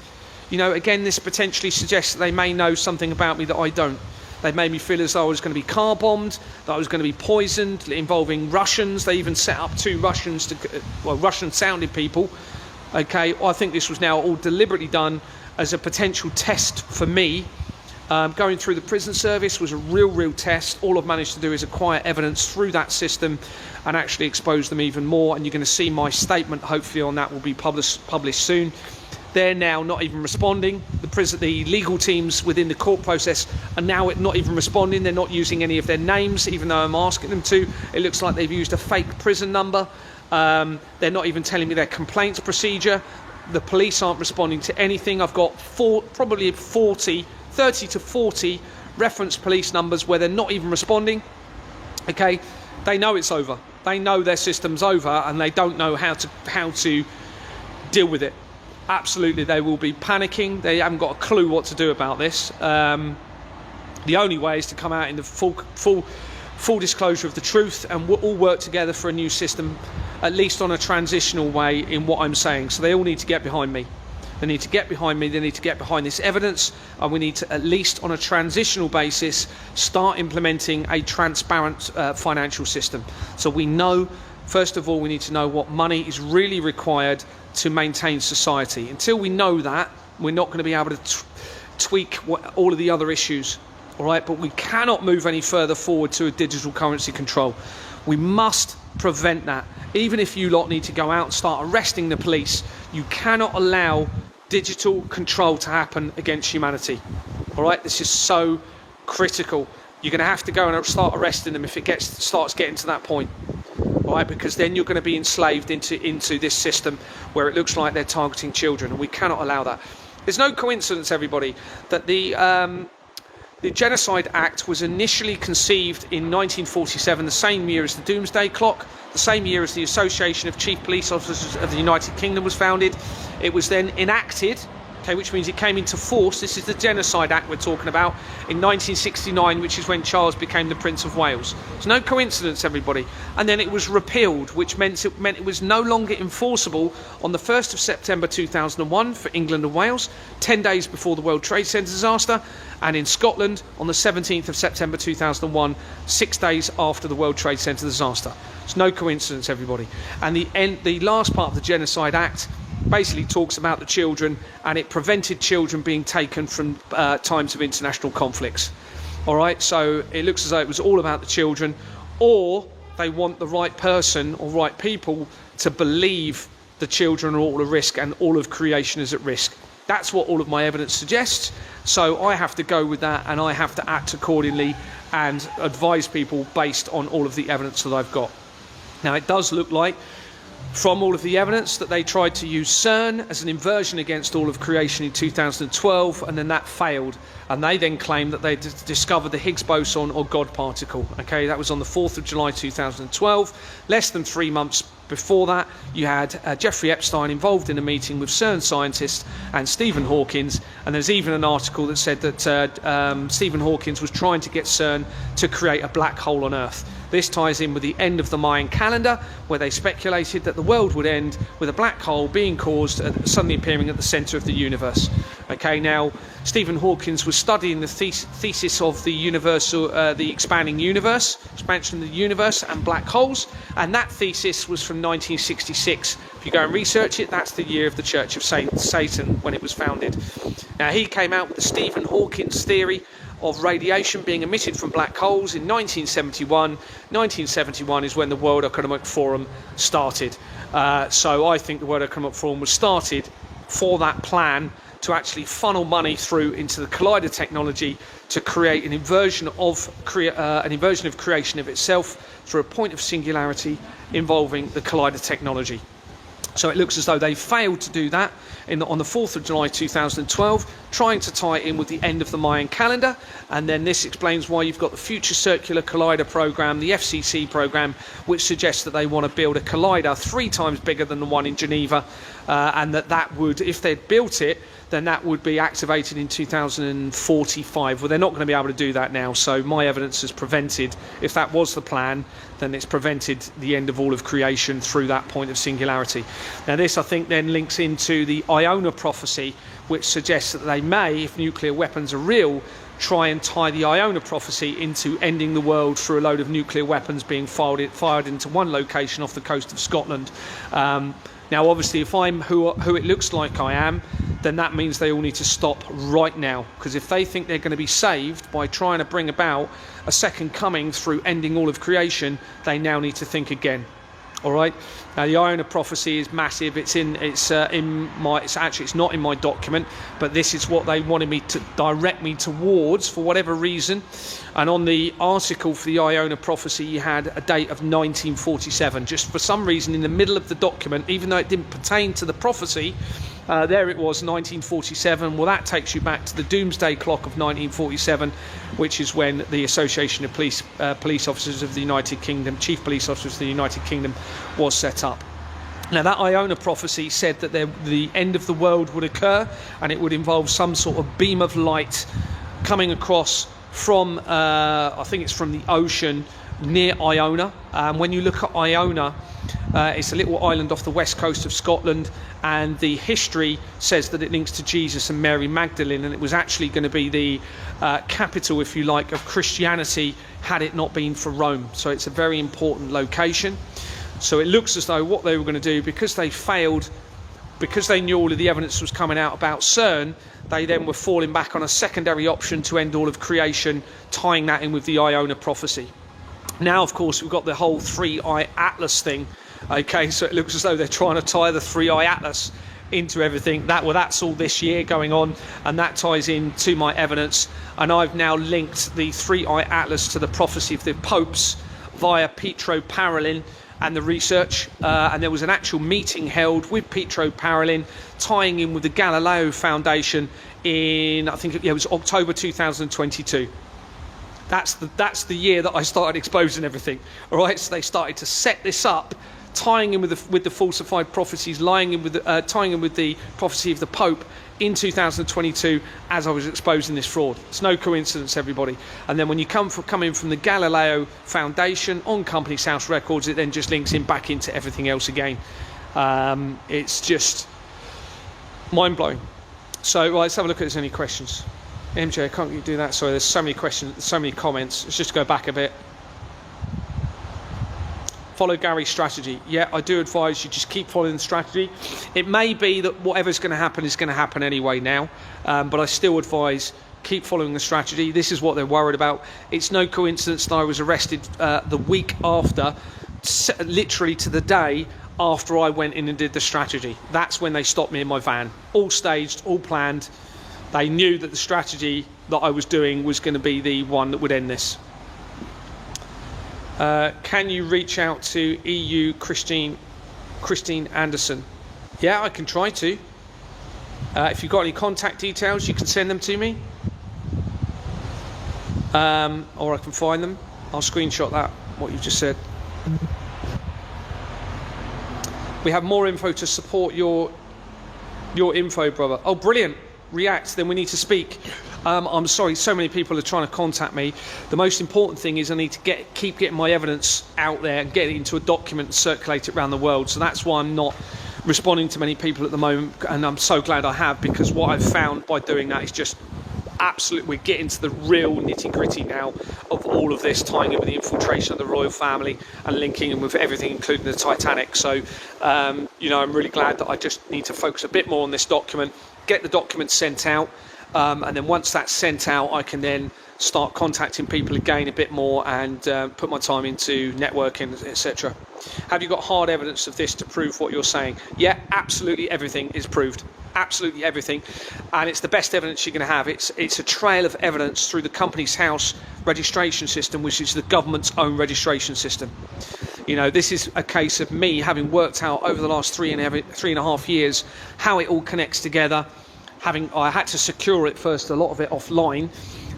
You know, again, this potentially suggests that they may know something about me that I don't. They made me feel as though I was going to be car bombed, that I was going to be poisoned, involving Russians. They even set up 2 Russians, Russian-sounding people. Okay, I think this was now all deliberately done as a potential test for me. Going through the prison service was a real test. All I've managed to do is acquire evidence through that system and actually expose them even more. And you're going to see my statement, hopefully, on that will be published soon. They're now not even responding. The legal teams within the court process are now not even responding. They're not using any of their names, even though I'm asking them to. It looks like they've used a fake prison number. They're not even telling me their complaints procedure. The police aren't responding to anything. I've got probably 30 to 40 reference police numbers where they're not even responding. Okay, they know it's over. They know their system's over, and they don't know how to deal with it. Absolutely, they will be panicking. They haven't got a clue what to do about this. The only way is to come out in the full disclosure of the truth, and we'll all work together for a new system, at least on a transitional way in what I'm saying. So they all need to get behind me. They need to get behind me. They need to get behind this evidence, and we need to, at least on a transitional basis, start implementing a transparent financial system. So we know, first of all, we need to know what money is really required to maintain society. Until we know that, we're not going to be able to tweak all of the other issues. All right, but we cannot move any further forward to a digital currency control. We must prevent that. Even if you lot need to go out and start arresting the police, you cannot allow digital control to happen against humanity. All right, this is so critical. You're going to have to go and start arresting them if it starts getting to that point. All right, because then you're going to be enslaved into this system where it looks like they're targeting children, and we cannot allow that. There's no coincidence, everybody, that the Genocide Act was initially conceived in 1947, the same year as the Doomsday Clock, the same year as the Association of Chief Police Officers of the United Kingdom was founded. It was then enacted, okay, which means it came into force. This is the Genocide Act we're talking about, in 1969, which is when Charles became the Prince of Wales. It's no coincidence, everybody. And then it was repealed, which meant it was no longer enforceable on the 1st of September 2001 for England and Wales, 10 days before the World Trade Centre disaster, and in Scotland on the 17th of September 2001, 6 days after the World Trade Centre disaster. It's no coincidence, everybody. And the last part of the Genocide Act basically talks about the children, and it prevented children being taken from times of international conflicts. All right, so it looks as though it was all about the children, or they want the right person or right people to believe the children are all at risk and all of creation is at risk. That's what all of my evidence suggests. So I have to go with that, and I have to act accordingly and advise people based on all of the evidence that I've got. Now, it does look like, from all of the evidence, that they tried to use CERN as an inversion against all of creation in 2012, and then that failed. And they then claimed that they discovered the Higgs boson or God particle. Okay, that was on the 4th of July 2012. Less than 3 months before that, you had Jeffrey Epstein involved in a meeting with CERN scientists and Stephen Hawking. And there's even an article that said that Stephen Hawking was trying to get CERN to create a black hole on Earth. This ties in with the end of the Mayan calendar, where they speculated that the world would end with a black hole being caused, suddenly appearing at the centre of the universe. Okay, now Stephen Hawking was studying the thesis of the expanding universe, expansion of the universe and black holes, and that thesis was from 1966. If you go and research it, that's the year of the Church of Satan, when it was founded. Now, he came out with the Stephen Hawking's theory of radiation being emitted from black holes in 1971. 1971 is when the World Economic Forum started. So I think the World Economic Forum was started for that plan to actually funnel money through into the collider technology to create an inversion of creation of itself through a point of singularity involving the collider technology. So it looks as though they failed to do that on the 4th of July 2012, trying to tie it in with the end of the Mayan calendar. And then this explains why you've got the Future Circular Collider program, the FCC program, which suggests that they want to build a collider 3 times bigger than the one in Geneva, and that would, if they'd built it, then that would be activated in 2045. Well, they're not going to be able to do that now, so my evidence has prevented, if that was the plan, then it's prevented the end of all of creation through that point of singularity. Now this, I think, then links into the Iona prophecy, which suggests that they may, if nuclear weapons are real, try and tie the Iona prophecy into ending the world through a load of nuclear weapons being fired into one location off the coast of Scotland. Now, obviously, if I'm who it looks like I am, then that means they all need to stop right now. Because if they think they're going to be saved by trying to bring about a second coming through ending all of creation, they now need to think again. All right. Now the Iona prophecy is massive. It's not in my document, but this is what they wanted me to direct me towards for whatever reason. And on the article for the Iona prophecy, you had a date of 1947. Just for some reason, in the middle of the document, even though it didn't pertain to the prophecy, there it was, 1947. Well, that takes you back to the doomsday clock of 1947, which is when the Association of Police Officers of the United Kingdom, Chief Police Officers of the United Kingdom, was set up. Now, that Iona prophecy said that the end of the world would occur, and it would involve some sort of beam of light coming across from, I think it's from the ocean near Iona. When you look at Iona, it's a little island off the west coast of Scotland, and the history says that it links to Jesus and Mary Magdalene, and it was actually going to be the capital, if you like, of Christianity had it not been for Rome. So it's a very important location. So it looks as though what they were going to do, because they failed, because they knew all of the evidence was coming out about CERN, they then were falling back on a secondary option to end all of creation, tying that in with the Iona prophecy. Now, of course, we've got the whole 3-eye atlas thing. Okay, so it looks as though they're trying to tie the 3-eye atlas into everything. That's all this year going on, and that ties in to my evidence. And I've now linked the 3-eye atlas to the prophecy of the popes via Pietro Parolin and the research. And there was an actual meeting held with Pietro Parolin, tying in with the Galileo Foundation in, I think it was October 2022. That's the year that I started exposing everything. All right, so they started to set this up, tying in with the falsified prophecies, tying in with the prophecy of the Pope in 2022 as I was exposing this fraud. It's no coincidence, everybody. And then when you come in from the Galileo Foundation on Companies House Records, it then just links in back into everything else again. It's just mind-blowing. So right, let's have a look at if there's any questions. MJ, can't you do that? Sorry, there's so many questions, so many comments. Let's just go back a bit. Follow Gary's strategy. Yeah, I do advise you just keep following the strategy. It may be that whatever's going to happen is going to happen anyway now, but I still advise keep following the strategy. This is what they're worried about. It's no coincidence that I was arrested the week after, literally to the day after I went in and did the strategy. That's when they stopped me in my van. All staged, all planned. They knew that the strategy that I was doing was going to be the one that would end this. Can you reach out to EU Christine Anderson? Yeah, I can try to. If you've got any contact details, you can send them to me. Or I can find them. I'll screenshot that, what you've just said. We have more info to support your info, brother. Oh, brilliant. React, then we need to speak. I'm sorry, so many people are trying to contact me. The most important thing is I need to keep getting my evidence out there and get it into a document and circulate it around the world. So that's why I'm not responding to many people at the moment, and I'm so glad I have, because what I've found by doing that is just absolutely, we're getting to the real nitty-gritty now of all of this, tying in with the infiltration of the royal family and linking in with everything, including the Titanic. So you know, I'm really glad that I just need to focus a bit more on this document, get the document sent out, and then once that's sent out, I can then start contacting people again a bit more and put my time into networking, etc. Have you got hard evidence of this to prove what you're saying? Yeah, absolutely everything is proved. Absolutely everything. And it's the best evidence you're going to have. It's a trail of evidence through the Companies House registration system, which is the government's own registration system. You know, this is a case of me having worked out over the last three and a half years how it all connects together. I had to secure it first, a lot of it offline.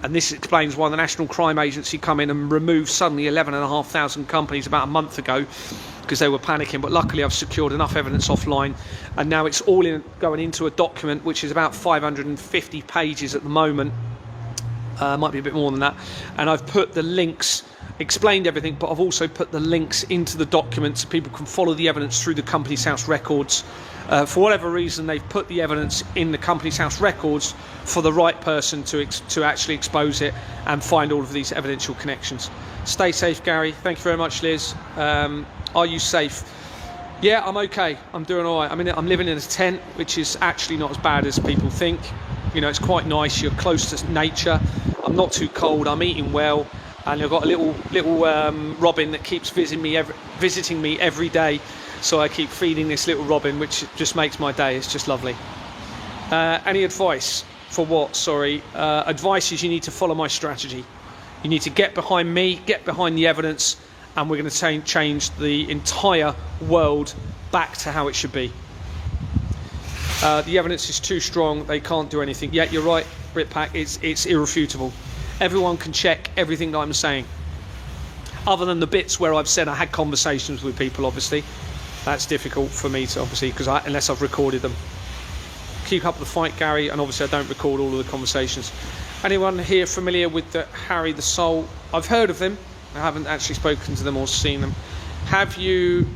And this explains why the National Crime Agency come in and removed suddenly 11,500 companies about a month ago, because they were panicking. But luckily I've secured enough evidence offline, and now it's all going into a document which is about 550 pages at the moment. Might be a bit more than that. And I've put the links, explained everything, but I've also put the links into the document so people can follow the evidence through the Companies House records. For whatever reason, they've put the evidence in the Companies House records for the right person to actually expose it and find all of these evidential connections. Stay safe, Gary. Thank you very much, Liz. Are you safe? Yeah, I'm okay. I'm doing all right. I'm living in a tent, which is actually not as bad as people think. You know, it's quite nice. You're close to nature. I'm not too cold. I'm eating well, and I've got a little robin that keeps visiting me every day. So I keep feeding this little robin, which just makes my day. It's just lovely. Any advice? For what? Sorry. Advice is you need to follow my strategy. You need to get behind me, get behind the evidence, and we're going to change the entire world back to how it should be. The evidence is too strong. They can't do anything. Yeah, you're right, Britpack. It's irrefutable. Everyone can check everything that I'm saying. Other than the bits where I've said I had conversations with people, obviously. That's difficult for me to, obviously, because unless I've recorded them. Keep up the fight, Gary, and obviously I don't record all of the conversations. Anyone here familiar with the Harry the Soul? I've heard of them. I haven't actually spoken to them or seen them. Have you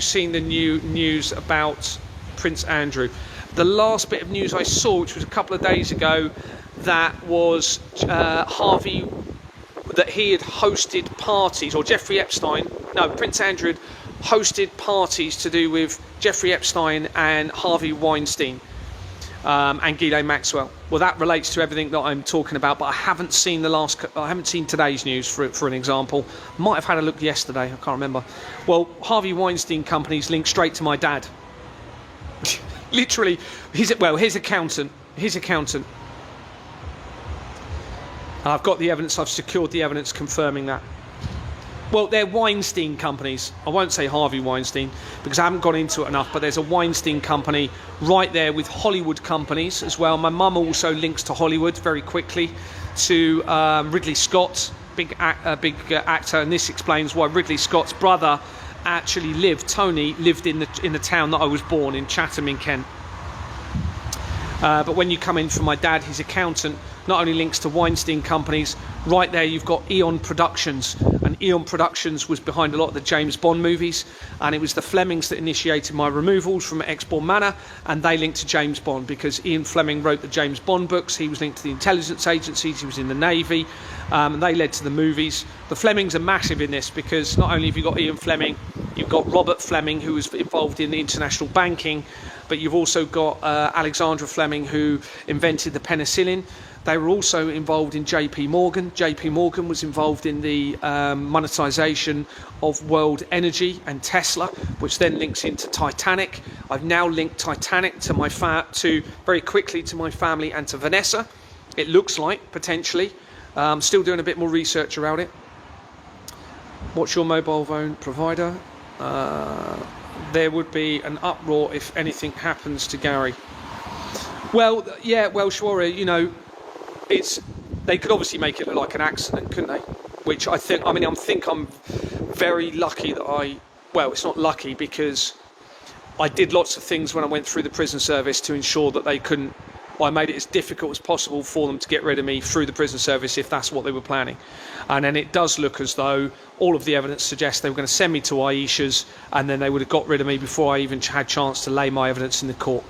seen the new news about Prince Andrew? The last bit of news I saw, which was a couple of days ago, that was Harvey, that he had hosted parties, or Jeffrey Epstein, no, Prince Andrew had hosted parties to do with Jeffrey Epstein and Harvey Weinstein and Ghislaine Maxwell. Well, that relates to everything that I'm talking about, but I haven't seen today's news for an example. Might have had a look yesterday, I can't remember. Well, Harvey Weinstein company's linked straight to my dad. Literally, his accountant. And I've got the evidence, I've secured the evidence confirming that. Well, they're Weinstein companies. I won't say Harvey Weinstein because I haven't gone into it enough, but there's a Weinstein company right there with Hollywood companies as well. My mum also links to Hollywood very quickly, to Ridley Scott, big actor, and this explains why Ridley Scott's brother actually Tony lived in the town that I was born in, Chatham in Kent. But when you come in from my dad, his accountant not only links to Weinstein companies, right there you've got Eon Productions, and Eon Productions was behind a lot of the James Bond movies, and it was the Flemings that initiated my removals from Exbourne Manor, and they linked to James Bond because Ian Fleming wrote the James Bond books. He was linked to the intelligence agencies, he was in the Navy, and they led to the movies. The Flemings are massive in this because not only have you got Ian Fleming, you've got Robert Fleming, who was involved in the international banking, but you've also got Alexandra Fleming, who invented the penicillin. They were also involved in JP Morgan. JP Morgan was involved in the monetisation of world energy and Tesla, which then links into Titanic. I've now linked Titanic to very quickly to my family and to Vanessa. It looks like, potentially. Still doing a bit more research around it. What's your mobile phone provider? There would be an uproar if anything happens to Gary. Well, yeah, well, Shwara, you know, they could obviously make it look like an accident, couldn't they? Which I think I'm very lucky that well, it's not lucky because I did lots of things when I went through the prison service to ensure that they couldn't I made it as difficult as possible for them to get rid of me through the prison service if that's what they were planning. And then it does look as though all of the evidence suggests they were going to send me to Aisha's, and then they would have got rid of me before I even had a chance to lay my evidence in the court.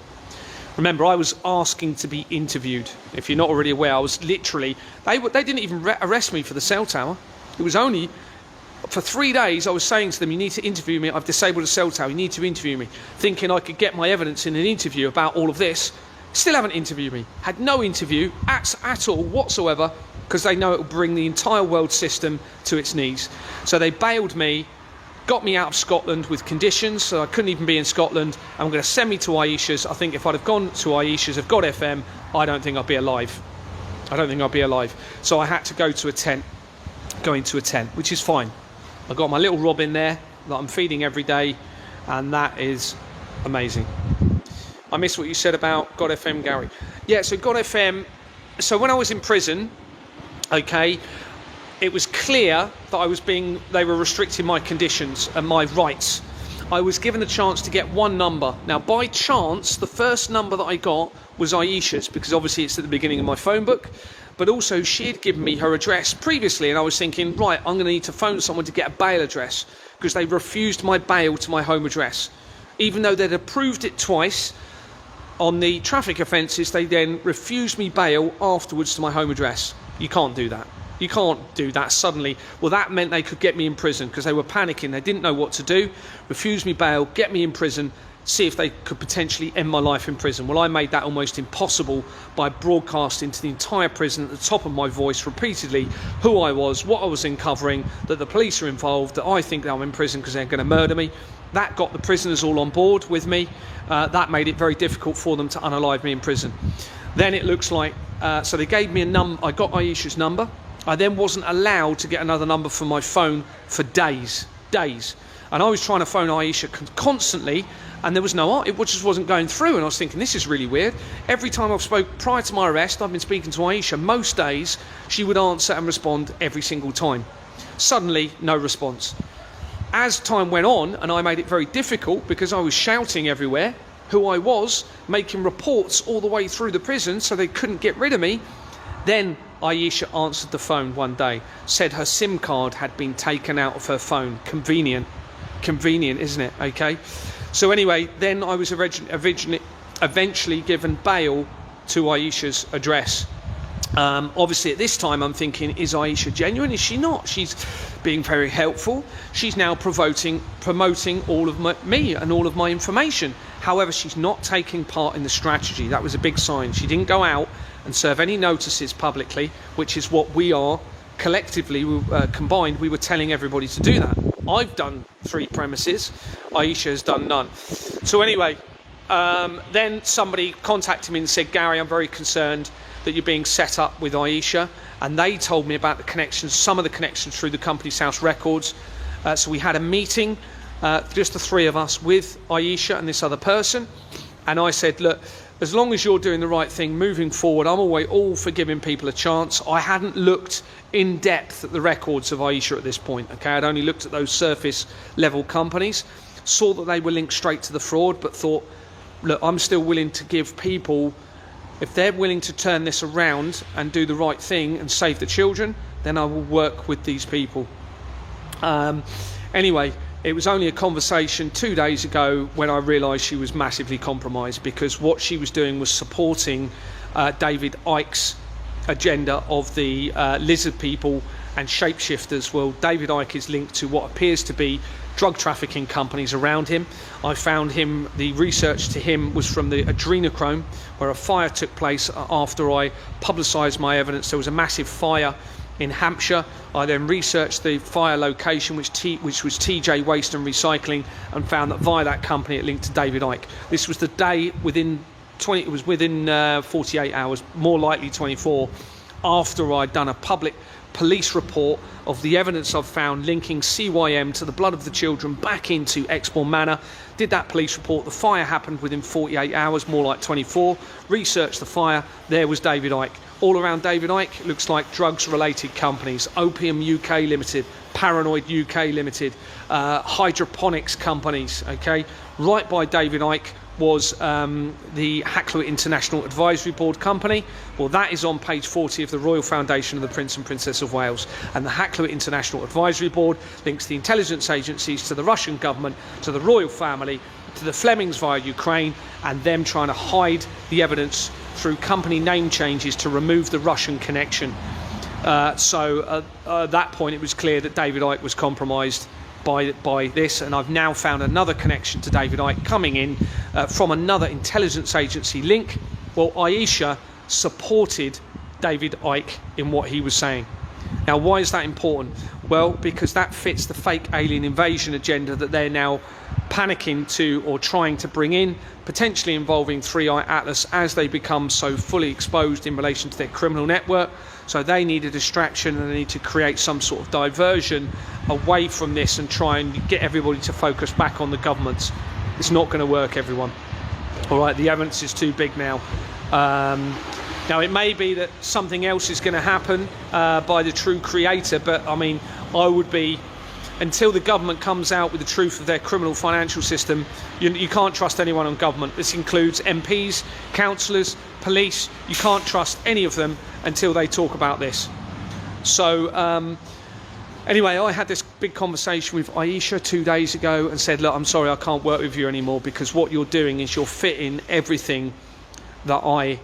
Remember, I was asking to be interviewed. If you're not already aware, I was literally... They didn't even arrest me for the cell tower. It was only... For 3 days, I was saying to them, you need to interview me. I've disabled a cell tower. You need to interview me. Thinking I could get my evidence in an interview about all of this. Still haven't interviewed me. Had no interview at all whatsoever, because they know it will bring the entire world system to its knees. So they bailed me, got me out of Scotland with conditions, so I couldn't even be in Scotland. I'm going to send me to Aisha's. I think if I'd have gone to Aisha's, have got FM, I don't think I'd be alive. I don't think I'd be alive. So I had to go into a tent, which is fine. I've got my little Robin there that I'm feeding every day, and that is amazing. I missed what you said about God FM, Gary. Yeah, so God FM, so when I was in prison, okay, it was clear that they were restricting my conditions and my rights. I was given a chance to get one number. Now, by chance, the first number that I got was Aisha's, because obviously it's at the beginning of my phone book. But also, she had given me her address previously, and I was thinking, right, I'm going to need to phone someone to get a bail address, because they refused my bail to my home address. Even though they'd approved it twice on the traffic offences, they then refused me bail afterwards to my home address. You can't do that. You can't do that suddenly. Well, that meant they could get me in prison, because they were panicking. They didn't know what to do. Refused me bail, get me in prison, see if they could potentially end my life in prison. Well, I made that almost impossible by broadcasting to the entire prison at the top of my voice repeatedly who I was, what I was uncovering, that the police are involved, that I think that I'm in prison because they're going to murder me. That got the prisoners all on board with me. That made it very difficult for them to unalive me in prison. Then it looks like, so they gave me a number. I got Aisha's number. I then wasn't allowed to get another number for my phone for days. And I was trying to phone Aisha constantly, and there was it just wasn't going through. And I was thinking, this is really weird. Every time I've spoke prior to my arrest, I've been speaking to Aisha. Most days, she would answer and respond every single time. Suddenly, no response. As time went on, and I made it very difficult because I was shouting everywhere who I was, making reports all the way through the prison so they couldn't get rid of me. Then Aisha answered the phone one day, said her SIM card had been taken out of her phone. Convenient, isn't it? Okay. So anyway, then I was eventually given bail to Aisha's address. Obviously at this time I'm thinking, is Aisha genuine? Is she not? She's being very helpful. She's now promoting all of me and all of my information. However, she's not taking part in the strategy. That was a big sign. She didn't go out and serve any notices publicly, which is what we are collectively combined. We were telling everybody to do that. I've done 3 premises. Aisha has done none. So anyway, then somebody contacted me and said, Gary, I'm very concerned that you're being set up with Aisha. And they told me about the connections, some of the connections through the company's house records. So we had a meeting, just the 3 of us, with Aisha and this other person. And I said, look, as long as you're doing the right thing moving forward, I'm always all for giving people a chance. I hadn't looked in depth at the records of Aisha at this point. Okay, I'd only looked at those surface level companies, saw that they were linked straight to the fraud, but thought, look, I'm still willing to give people, if they're willing to turn this around and do the right thing and save the children, then I will work with these people. Anyway, it was only a conversation 2 days ago when I realised she was massively compromised, because what she was doing was supporting David Icke's agenda of the lizard people and shapeshifters. Well, David Icke is linked to what appears to be drug trafficking companies around him. I found him, the research to him was from the adrenochrome, where a fire took place after I publicised my evidence. There was a massive fire in Hampshire. I then researched the fire location, which was TJ Waste and Recycling, and found that via that company it linked to David Icke. This was the day within 48 hours, more likely 24, after I'd done a public police report of the evidence I've found linking CYM to the blood of the children back into Exmoor Manor. Did that police report. The fire happened within 48 hours, more like 24. Researched the fire. There was David Icke. All around David Icke looks like drugs-related companies. Opium UK Limited, Paranoid UK Limited, hydroponics companies, okay? Right by David Icke, was the Hakluyt International Advisory Board Company. Well, that is on page 40 of the Royal Foundation of the Prince and Princess of Wales. And the Hakluyt International Advisory Board links the intelligence agencies to the Russian government, to the royal family, to the Flemings via Ukraine, and them trying to hide the evidence through company name changes to remove the Russian connection. So at that point, it was clear that David Icke was compromised by this, and I've now found another connection to David Icke coming in from another intelligence agency link. Well, Aisha supported David Icke in what he was saying. Now, why is that important? Well, because that fits the fake alien invasion agenda that they're now panicking to or trying to bring in, potentially involving 3i Atlas as they become so fully exposed in relation to their criminal network. So they need a distraction, and they need to create some sort of diversion away from this and try and get everybody to focus back on the governments. It's not going to work, everyone. All right, the evidence is too big now. Now, it may be that something else is going to happen by the true creator, but I mean, I would be, until the government comes out with the truth of their criminal financial system, you can't trust anyone on government. This includes MPs, councillors, police. You can't trust any of them until they talk about this. So anyway, I had this big conversation with Aisha 2 days ago and said, look, I'm sorry, I can't work with you anymore, because what you're doing is you're fitting everything that I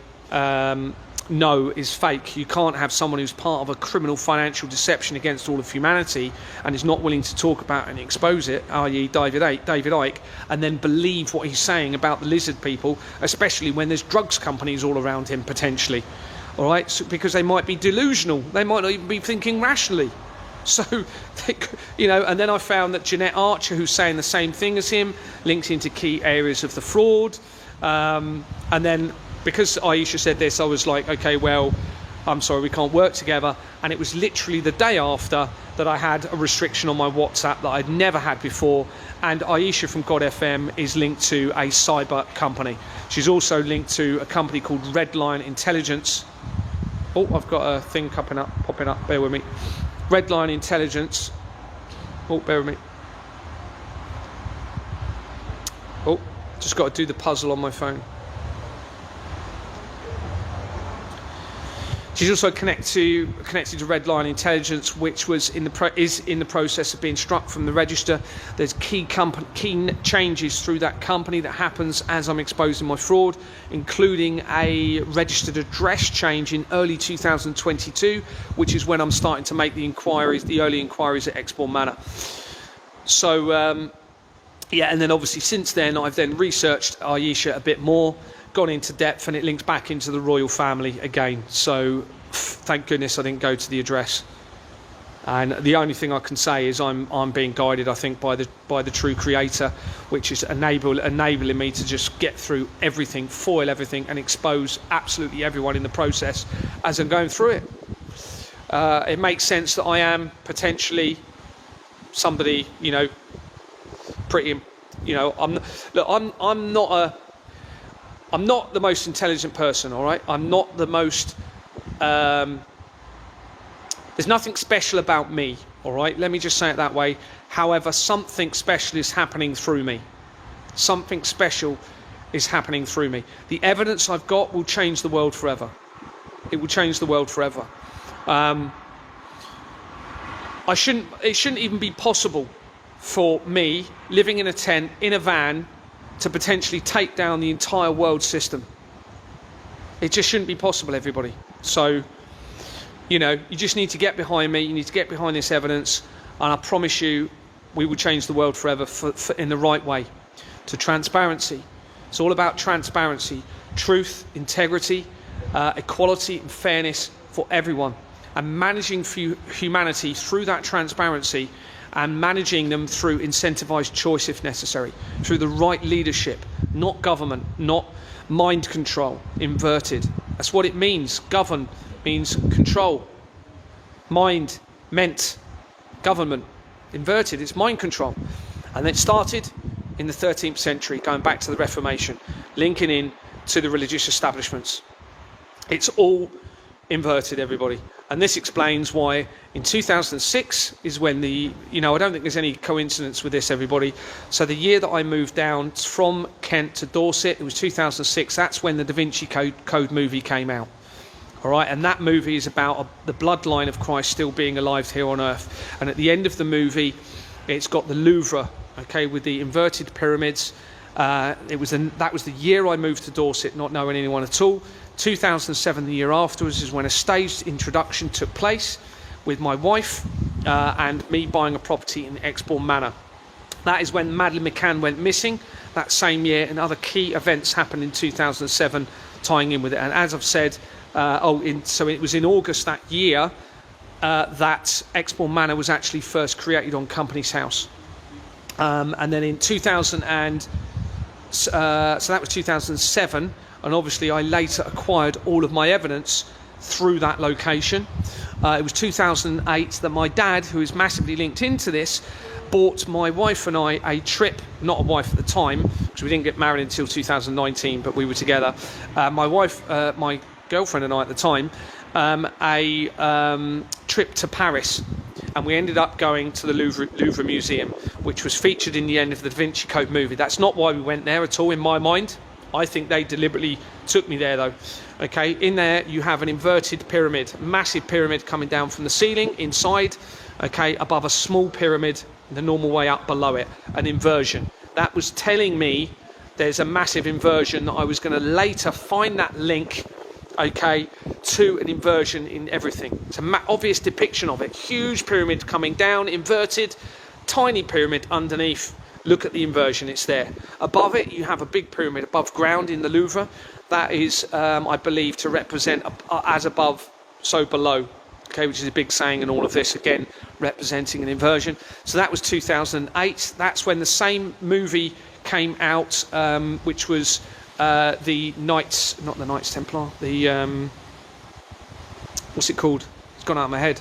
know is fake. You can't have someone who's part of a criminal financial deception against all of humanity and is not willing to talk about and expose it, i.e. David Icke, and then believe what he's saying about the lizard people, especially when there's drugs companies all around him potentially. All right, so, because they might be delusional, they might not even be thinking rationally. So, you know, and then I found that Jeanette Archer, who's saying the same thing as him, links into key areas of the fraud. And then, because Aisha said this, I was like, okay, well, I'm sorry, we can't work together. And it was literally the day after that I had a restriction on my WhatsApp that I'd never had before. And Aisha from God FM is linked to a cyber company. She's also linked to a company called Redline Intelligence. Oh, I've got a thing popping up, bear with me. Redline Intelligence. Oh, bear with me. Oh, just got to do the puzzle on my phone. She's also connected to Redline Intelligence, which is in the process of being struck from the register. There's key changes through that company that happens as I'm exposing my fraud, including a registered address change in early 2022, which is when I'm starting to make the inquiries, the early inquiries at Exbourne Manor. So yeah, and then obviously since then I've then researched Aisha a bit more, gone into depth, and it links back into the royal family again. So thank goodness I didn't go to the address. And the only thing I can say is I'm being guided, I think, by the true creator, which is enabling me to just get through everything, foil everything, and expose absolutely everyone in the process as I'm going through it. It makes sense that I am potentially somebody, you know, pretty, you know, I'm not the most intelligent person, all right? I'm not the most... there's nothing special about me, all right? Let me just say it that way. However, something special is happening through me. Something special is happening through me. The evidence I've got will change the world forever. It will change the world forever. It shouldn't even be possible for me, living in a tent, in a van, to potentially take down the entire world system. It just shouldn't be possible, everybody. So, you know, you just need to get behind me. You need to get behind this evidence, and I promise you, we will change the world forever in the right way. To transparency. It's all about transparency, truth, integrity, equality and fairness for everyone, and managing humanity through that transparency, and managing them through incentivized choice if necessary, through the right leadership, not government, not mind control, inverted. That's what it means. Govern means control. Mind meant government. Inverted, it's mind control. And it started in the 13th century, going back to the Reformation, linking in to the religious establishments. It's all inverted, everybody. And this explains why in 2006 is when the, I don't think there's any coincidence with this, everybody. So the year that I moved down from Kent to Dorset, it was 2006. That's when the Da Vinci Code movie came out. All right, and that movie is about the bloodline of Christ still being alive here on earth. And at the end of the movie, it's got the Louvre, okay, with the inverted pyramids. That was the year I moved to Dorset, not knowing anyone at all. 2007, the year afterwards, is when a staged introduction took place with my wife and me buying a property in Exbourne Manor. That is when Madeleine McCann went missing that same year, and other key events happened in 2007 tying in with it. And as I've said, so it was in August that year that Exbourne Manor was actually first created on Company's House. And then in 2000 so that was 2007, and obviously I later acquired all of my evidence through that location. It was 2008 that my dad, who is massively linked into this, bought my wife and I a trip, not a wife at the time, because we didn't get married until 2019, but we were together. My girlfriend and I at the time, a trip to Paris. And we ended up going to the Louvre Museum, which was featured in the end of the Da Vinci Code movie. That's not why we went there at all, in my mind. I think they deliberately took me there, though. Okay, in there you have an inverted pyramid, massive pyramid coming down from the ceiling inside, okay, above a small pyramid, the normal way up below it, an inversion. That was telling me there's a massive inversion that I was going to later find that link, okay, to an inversion in everything. It's an obvious depiction of it. Huge pyramid coming down, inverted, tiny pyramid underneath. Look at the inversion, it's there. Above it, you have a big pyramid above ground in the Louvre. That is, I believe, to represent as above, so below. Okay, which is a big saying in all of this, again, representing an inversion. So that was 2008. That's when the same movie came out, which was the Knights, not the Knights Templar, the, what's it called? It's gone out of my head.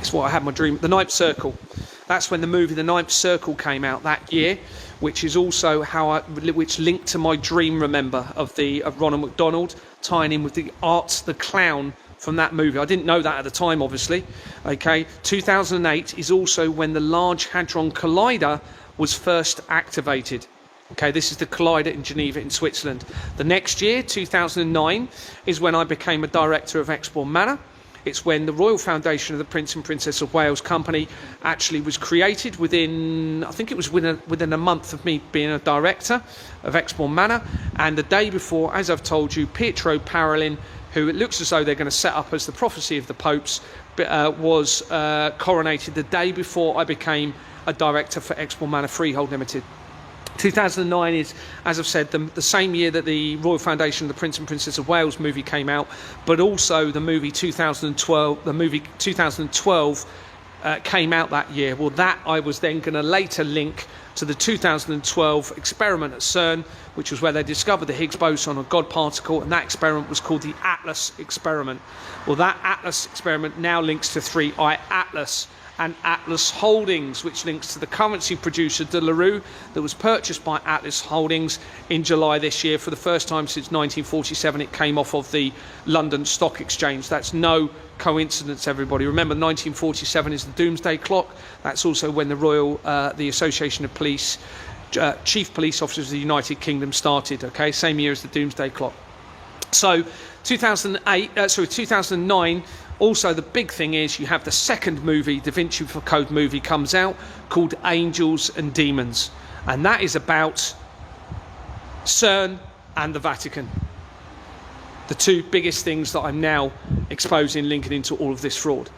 It's what I had in my dream. The Ninth Circle. That's when the movie The Ninth Circle came out that year, which is also which linked to my dream, remember, of Ronald McDonald, tying in with the Art the Clown from that movie. I didn't know that at the time, obviously. Okay, 2008 is also when the Large Hadron Collider was first activated. Okay, this is the collider in Geneva in Switzerland. The next year, 2009, is when I became a director of Exbourne Manor. It's when the Royal Foundation of the Prince and Princess of Wales Company actually was created within, I think it was within a month of me being a director of Exbourne Manor. And the day before, as I've told you, Pietro Parolin, who it looks as though they're going to set up as the prophecy of the popes, was coronated the day before I became a director for Exbourne Manor Freehold Limited. 2009 is, as I've said, the same year that the Royal Foundation of the Prince and Princess of Wales movie came out, but also the movie 2012. The movie 2012 came out that year. Well, that I was then going to later link to the 2012 experiment at CERN, which was where they discovered the Higgs boson, a God particle, and that experiment was called the Atlas experiment. Well, that Atlas experiment now links to 3i Atlas and Atlas Holdings, which links to the currency producer De La Rue that was purchased by Atlas Holdings in July this year. For the first time since 1947, it came off of the London Stock Exchange. That's no coincidence, everybody. Remember, 1947 is the Doomsday Clock. That's also when the Association of Police, Chief Police Officers of the United Kingdom started, okay? Same year as the Doomsday Clock. So 2009, also the big thing is you have the second movie, Da Vinci Code movie, comes out called Angels and Demons. And that is about CERN and the Vatican. The two biggest things that I'm now exposing, linking into all of this fraud.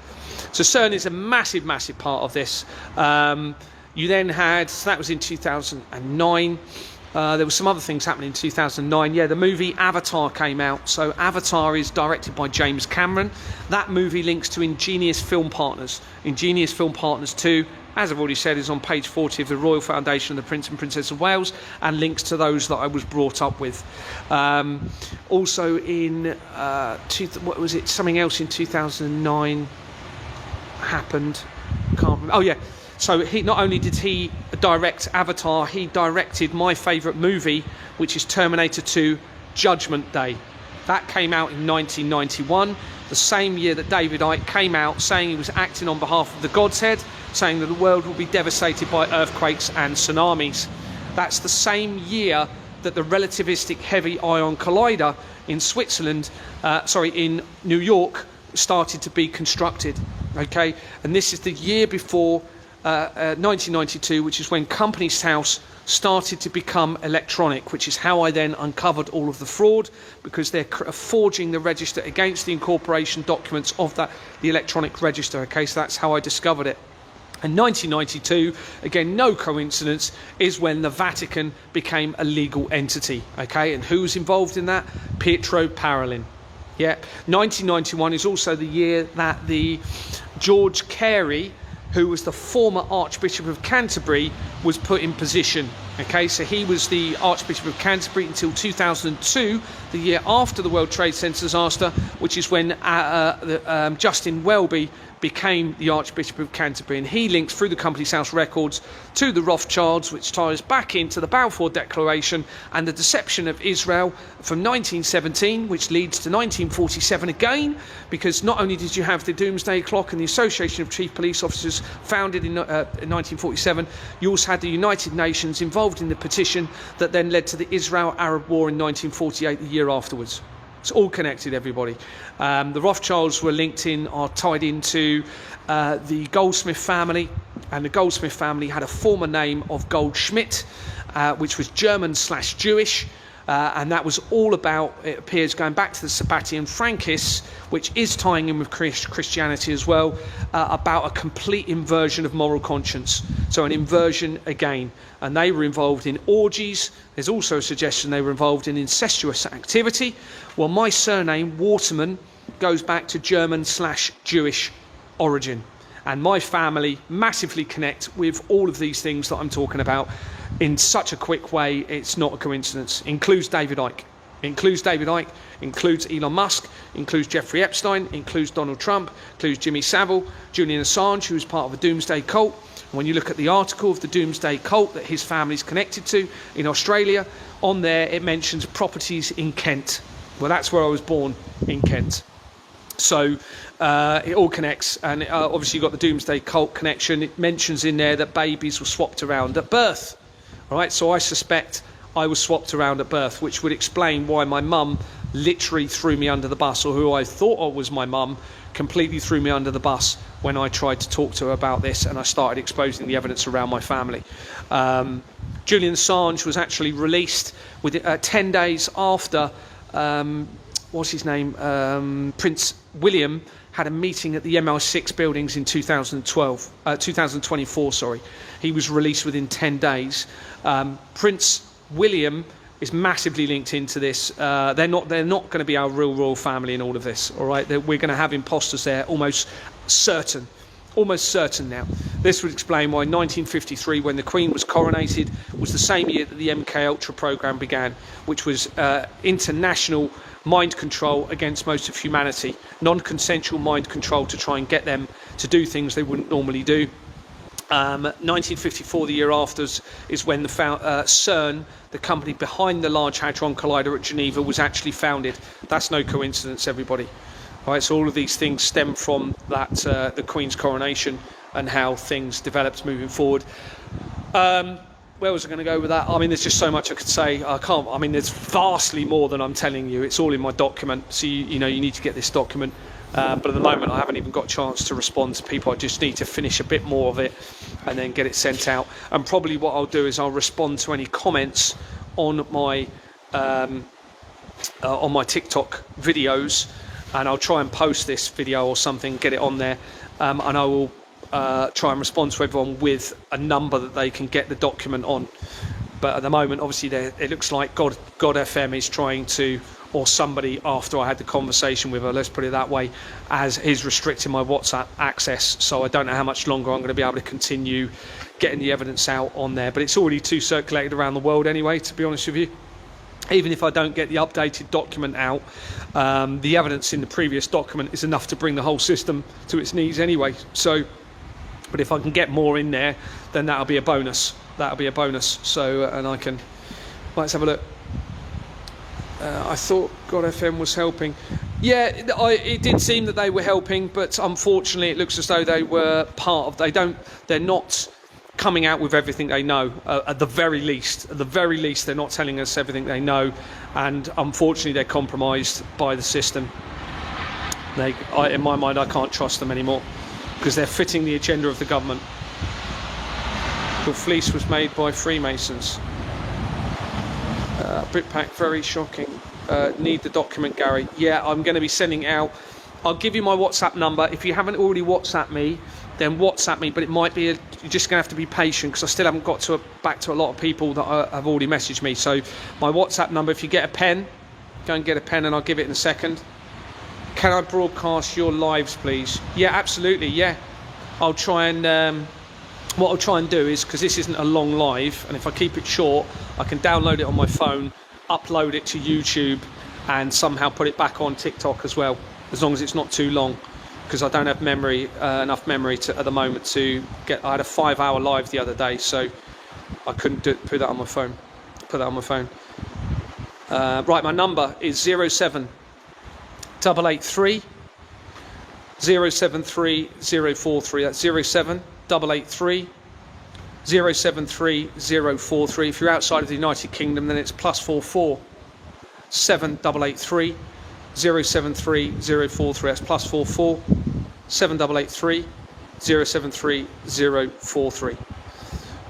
So CERN is a massive, massive part of this. You then had, so that was in 2009. There were some other things happening in 2009. Yeah, the movie Avatar came out. So Avatar is directed by James Cameron. That movie links to Ingenious Film Partners. Ingenious Film Partners 2, as I've already said, is on page 40 of the Royal Foundation of the Prince and Princess of Wales, and links to those that I was brought up with. Also in, what was it? Something else in 2009 happened. Can't remember. Oh yeah. So he not only did he direct Avatar, he directed my favourite movie, which is Terminator 2: Judgment Day. That came out in 1991, the same year that David Icke came out saying he was acting on behalf of the God's Head, saying that the world will be devastated by earthquakes and tsunamis. That's the same year that the relativistic heavy ion collider in Switzerland, in New York, started to be constructed. Okay, and this is the year before 1992, which is when Companies House started to become electronic, which is how I then uncovered all of the fraud, because they're forging the register against the incorporation documents of the electronic register. Okay, so that's how I discovered it. In 1992, again, no coincidence, is when the Vatican became a legal entity. Okay, and who was involved in that? Pietro Parolin. Yeah, 1991 is also the year that the George Carey, who was the former Archbishop of Canterbury, was put in position. Okay, so he was the Archbishop of Canterbury until 2002, the year after the World Trade Center disaster, which is when Justin Welby became the Archbishop of Canterbury, and he links through the Companies House records to the Rothschilds, which ties back into the Balfour Declaration and the deception of Israel from 1917, which leads to 1947 again, because not only did you have the Doomsday Clock and the Association of Chief Police Officers founded in 1947, you also had the United Nations involved in the petition that then led to the Israel-Arab War in 1948, the year afterwards. It's all connected, everybody. The Rothschilds were linked in, or tied into the Goldsmith family, and the Goldsmith family had a former name of Goldschmidt, which was German/Jewish, and that was all about, it appears, going back to the Sabbatian Frankists, which is tying in with Christianity as well, about a complete inversion of moral conscience. So an inversion again. And they were involved in orgies. There's also a suggestion they were involved in incestuous activity. Well, my surname, Waterman, goes back to German/Jewish origin. And my family massively connect with all of these things that I'm talking about in such a quick way. It's not a coincidence. Includes David Icke. Includes Elon Musk, includes Jeffrey Epstein, includes Donald Trump, includes Jimmy Savile, Julian Assange, who is part of a doomsday cult. When you look at the article of the doomsday cult that his family's connected to in Australia, on there it mentions properties in Kent. Well, that's where I was born, in Kent. So it all connects, and obviously you've got the doomsday cult connection. It mentions in there that babies were swapped around at birth. All right, so I suspect I was swapped around at birth, which would explain why my mum literally threw me under the bus, or who I thought was my mum completely threw me under the bus when I tried to talk to her about this, and I started exposing the evidence around my family. Julian Assange was actually released with 10 days after what's his name, Prince William had a meeting at the MI6 buildings in 2024. Sorry, he was released within 10 days. Prince William is massively linked into this. They're not going to be our real royal family in all of this. All right, we're going to have imposters there, almost certain now. This would explain why 1953, when the Queen was coronated, was the same year that the MK Ultra program began, which was international mind control against most of humanity, non-consensual mind control to try and get them to do things they wouldn't normally do. 1954, the year after, is when the CERN, the company behind the Large Hadron Collider at Geneva, was actually founded. That's no coincidence, everybody. All right, so all of these things stem from that, the Queen's coronation, and how things developed moving forward. Where was I going to go with that? I mean, there's just so much I could say. I mean, there's vastly more than I'm telling you. It's all in my document, so you need to get this document. But at the moment, I haven't even got a chance to respond to people. I just need to finish a bit more of it and then get it sent out. And probably what I'll do is I'll respond to any comments on my TikTok videos, and I'll try and post this video or something, get it on there, and I will try and respond to everyone with a number that they can get the document on. But at the moment, obviously, it looks like God FM is trying to, or somebody after I had the conversation with her, let's put it that way, is restricting my WhatsApp access. So I don't know how much longer I'm going to be able to continue getting the evidence out on there. But it's already too circulated around the world anyway, to be honest with you. Even if I don't get the updated document out, the evidence in the previous document is enough to bring the whole system to its knees anyway. So, but if I can get more in there, then that'll be a bonus. So, and I can, let's have a look. I thought God FM was helping. Yeah, it did seem that they were helping, but unfortunately it looks as though they were part of... They're not coming out with everything they know, at the very least. At the very least, they're not telling us everything they know, and unfortunately they're compromised by the system. In my mind, I can't trust them anymore, because they're fitting the agenda of the government. The fleece was made by Freemasons. Britpack, very shocking. Need the document, Gary. Yeah, I'm going to be sending it out. I'll give you my WhatsApp number. If you haven't already WhatsApped me, then WhatsApp me, but it might be you're just going to have to be patient, because I still haven't got back to a lot of people that have already messaged me. So my WhatsApp number, if you get a pen, go and get a pen and I'll give it in a second. Can I broadcast your lives, please? Yeah, absolutely, yeah. I'll try and... what I'll try and do is, because this isn't a long live, and if I keep it short, I can download it on my phone, upload it to YouTube, and somehow put it back on TikTok as well, as long as it's not too long, because I don't have enough memory at the moment to get... I had a 5-hour live the other day, so I couldn't put that on my phone. Right, my number is 07883 073 043. That's 07883 073 043. If you're outside of the United Kingdom, then it's +44 7883 073 043. That's +44 7883 073 043.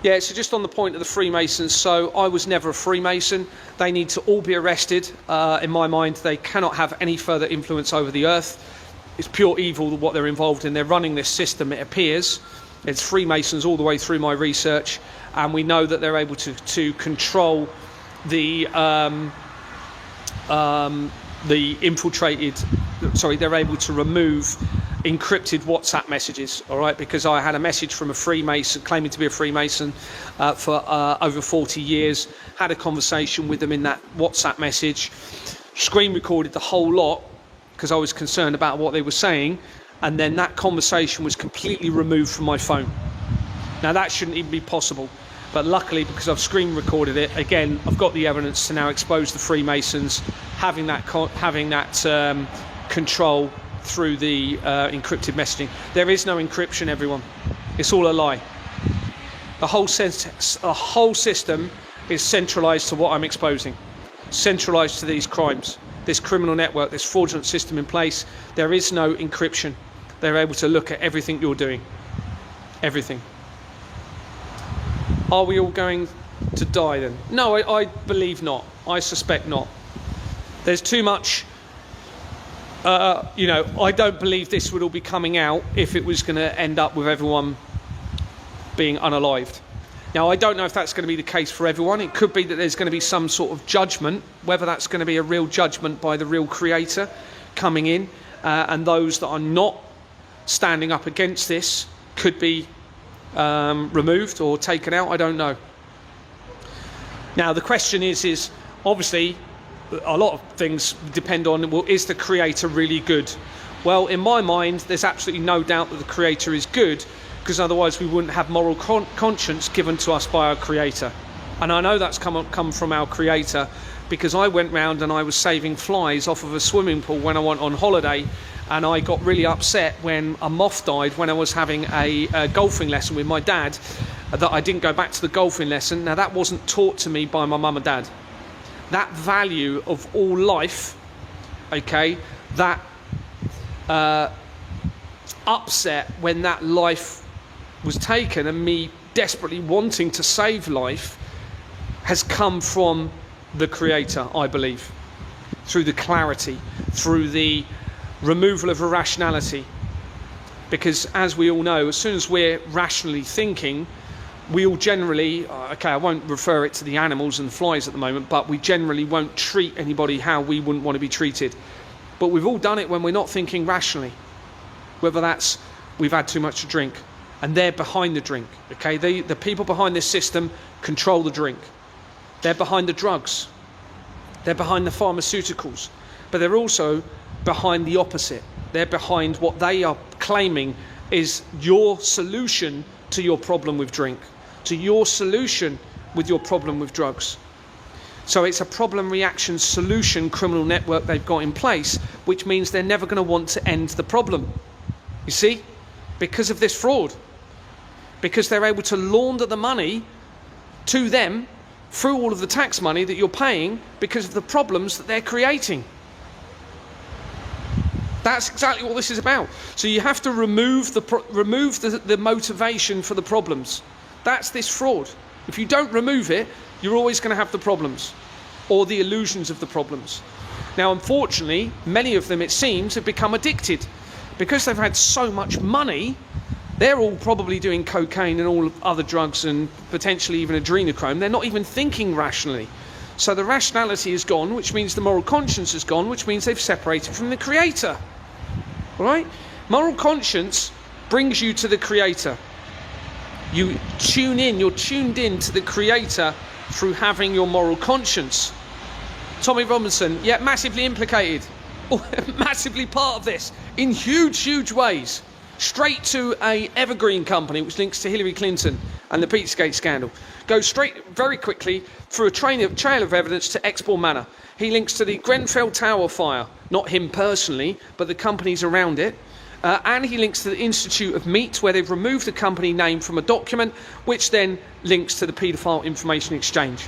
Yeah, so just on the point of the Freemasons, so I was never a Freemason. They need to all be arrested. In my mind, they cannot have any further influence over the earth. It's pure evil what they're involved in. They're running this system, it appears. It's Freemasons all the way through my research, and we know that they're able to control the infiltrated... Sorry, they're able to remove encrypted WhatsApp messages, all right? Because I had a message from a Freemason, claiming to be a Freemason for over 40 years, had a conversation with them in that WhatsApp message, screen recorded the whole lot, because I was concerned about what they were saying, and then that conversation was completely removed from my phone. Now that shouldn't even be possible, but luckily, because I've screen recorded it, again, I've got the evidence to now expose the Freemasons having that control through the encrypted messaging. There is no encryption, everyone. It's all a lie. The whole system is centralised to what I'm exposing, centralised to these crimes, this criminal network, this fraudulent system in place. There is no encryption. They're able to look at everything you're doing. Everything. Are we all going to die then? No, I believe not. I suspect not. There's too much... I don't believe this would all be coming out if it was going to end up with everyone being unalived. Now, I don't know if that's going to be the case for everyone. It could be that there's going to be some sort of judgment, whether that's going to be a real judgment by the real creator coming in, and those that are not standing up against this could be removed or taken out. I don't know. Now, the question is obviously, a lot of things depend on, well, is the creator really good? Well, in my mind, there's absolutely no doubt that the creator is good, because otherwise we wouldn't have moral conscience given to us by our creator. And I know that's come from our creator, because I went round and I was saving flies off of a swimming pool when I went on holiday, and I got really upset when a moth died when I was having a golfing lesson with my dad, that I didn't go back to the golfing lesson. Now, that wasn't taught to me by my mum and dad. That value of all life, okay, that upset when that life was taken, and me desperately wanting to save life, has come from the creator, I believe, through the clarity, through the removal of irrationality. Because as we all know, as soon as we're rationally thinking, we all generally, okay, I won't refer it to the animals and the flies at the moment, but we generally won't treat anybody how we wouldn't want to be treated. But we've all done it when we're not thinking rationally, whether that's we've had too much to drink, and they're behind the drink, okay? The people behind this system control the drink. They're behind the drugs. They're behind the pharmaceuticals. But they're also behind the opposite. They're behind what they are claiming is your solution to your problem with drink, to your solution with your problem with drugs. So it's a problem reaction solution criminal network they've got in place, which means they're never going to want to end the problem. You see? Because of this fraud. Because they're able to launder the money to them through all of the tax money that you're paying because of the problems that they're creating. That's exactly what this is about. So you have to remove the motivation for the problems. That's this fraud. If you don't remove it, you're always going to have the problems or the illusions of the problems. Now, unfortunately, many of them, it seems, have become addicted because they've had so much money. They're all probably doing cocaine and all other drugs and potentially even adrenochrome. They're not even thinking rationally. So the rationality is gone, which means the moral conscience is gone, which means they've separated from the creator. All right? Moral conscience brings you to the creator. You tune in, you're tuned in to the creator through having your moral conscience. Tommy Robinson, yeah, massively implicated, massively part of this in huge ways. Straight to a evergreen company which links to Hillary Clinton and the Pizzagate scandal. Goes straight, very quickly, through a trail of evidence to Expo Manor. He links to the Grenfell Tower fire, not him personally, but the companies around it. And he links to the Institute of Meat, where they've removed the company name from a document, which then links to the paedophile information exchange.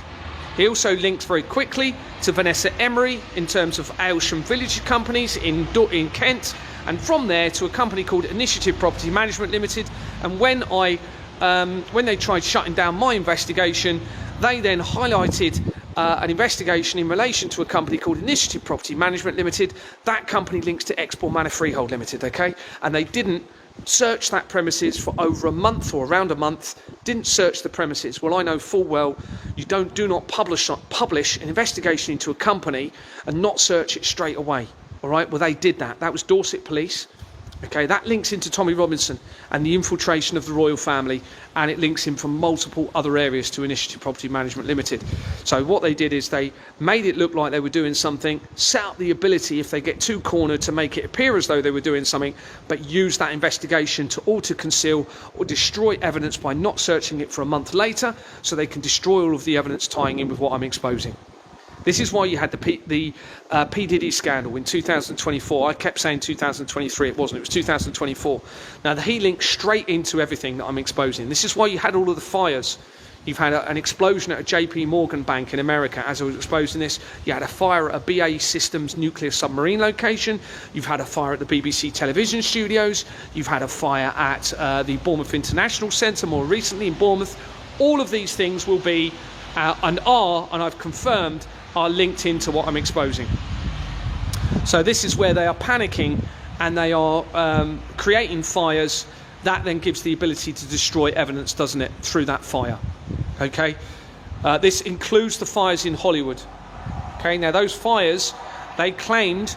He also links very quickly to Vanessa Emery in terms of Aylsham Village companies in Kent, and from there to a company called Initiative Property Management Limited. And when they tried shutting down my investigation, they then highlighted an investigation in relation to a company called Initiative Property Management Limited. That company links to Expo Manor Freehold Limited, okay? And they didn't search that premises for over a month or around a month, didn't search the premises. Well, I know full well you do not publish an investigation into a company and not search it straight away, all right? Well, they did that. That was Dorset Police. Okay, that links into Tommy Robinson and the infiltration of the royal family, and it links him from multiple other areas to Initiative Property Management Limited. So what they did is they made it look like they were doing something, set up the ability, if they get too cornered, to make it appear as though they were doing something, but use that investigation to alter, conceal or destroy evidence by not searching it for a month later, so they can destroy all of the evidence tying in with what I'm exposing. This is why you had the P. Diddy scandal in 2024. I kept saying 2023, it wasn't, it was 2024. Now, he linked straight into everything that I'm exposing. This is why you had all of the fires. You've had an explosion at a JP Morgan bank in America as I was exposing this. You had a fire at a BAE Systems nuclear submarine location. You've had a fire at the BBC television studios. You've had a fire at the Bournemouth International Centre more recently in Bournemouth. All of these things will be and I've confirmed, are linked into what I'm exposing. So this is where they are panicking and they are creating fires. That then gives the ability to destroy evidence, doesn't it, through that fire. Okay, this includes the fires in Hollywood. Okay, now those fires, they claimed,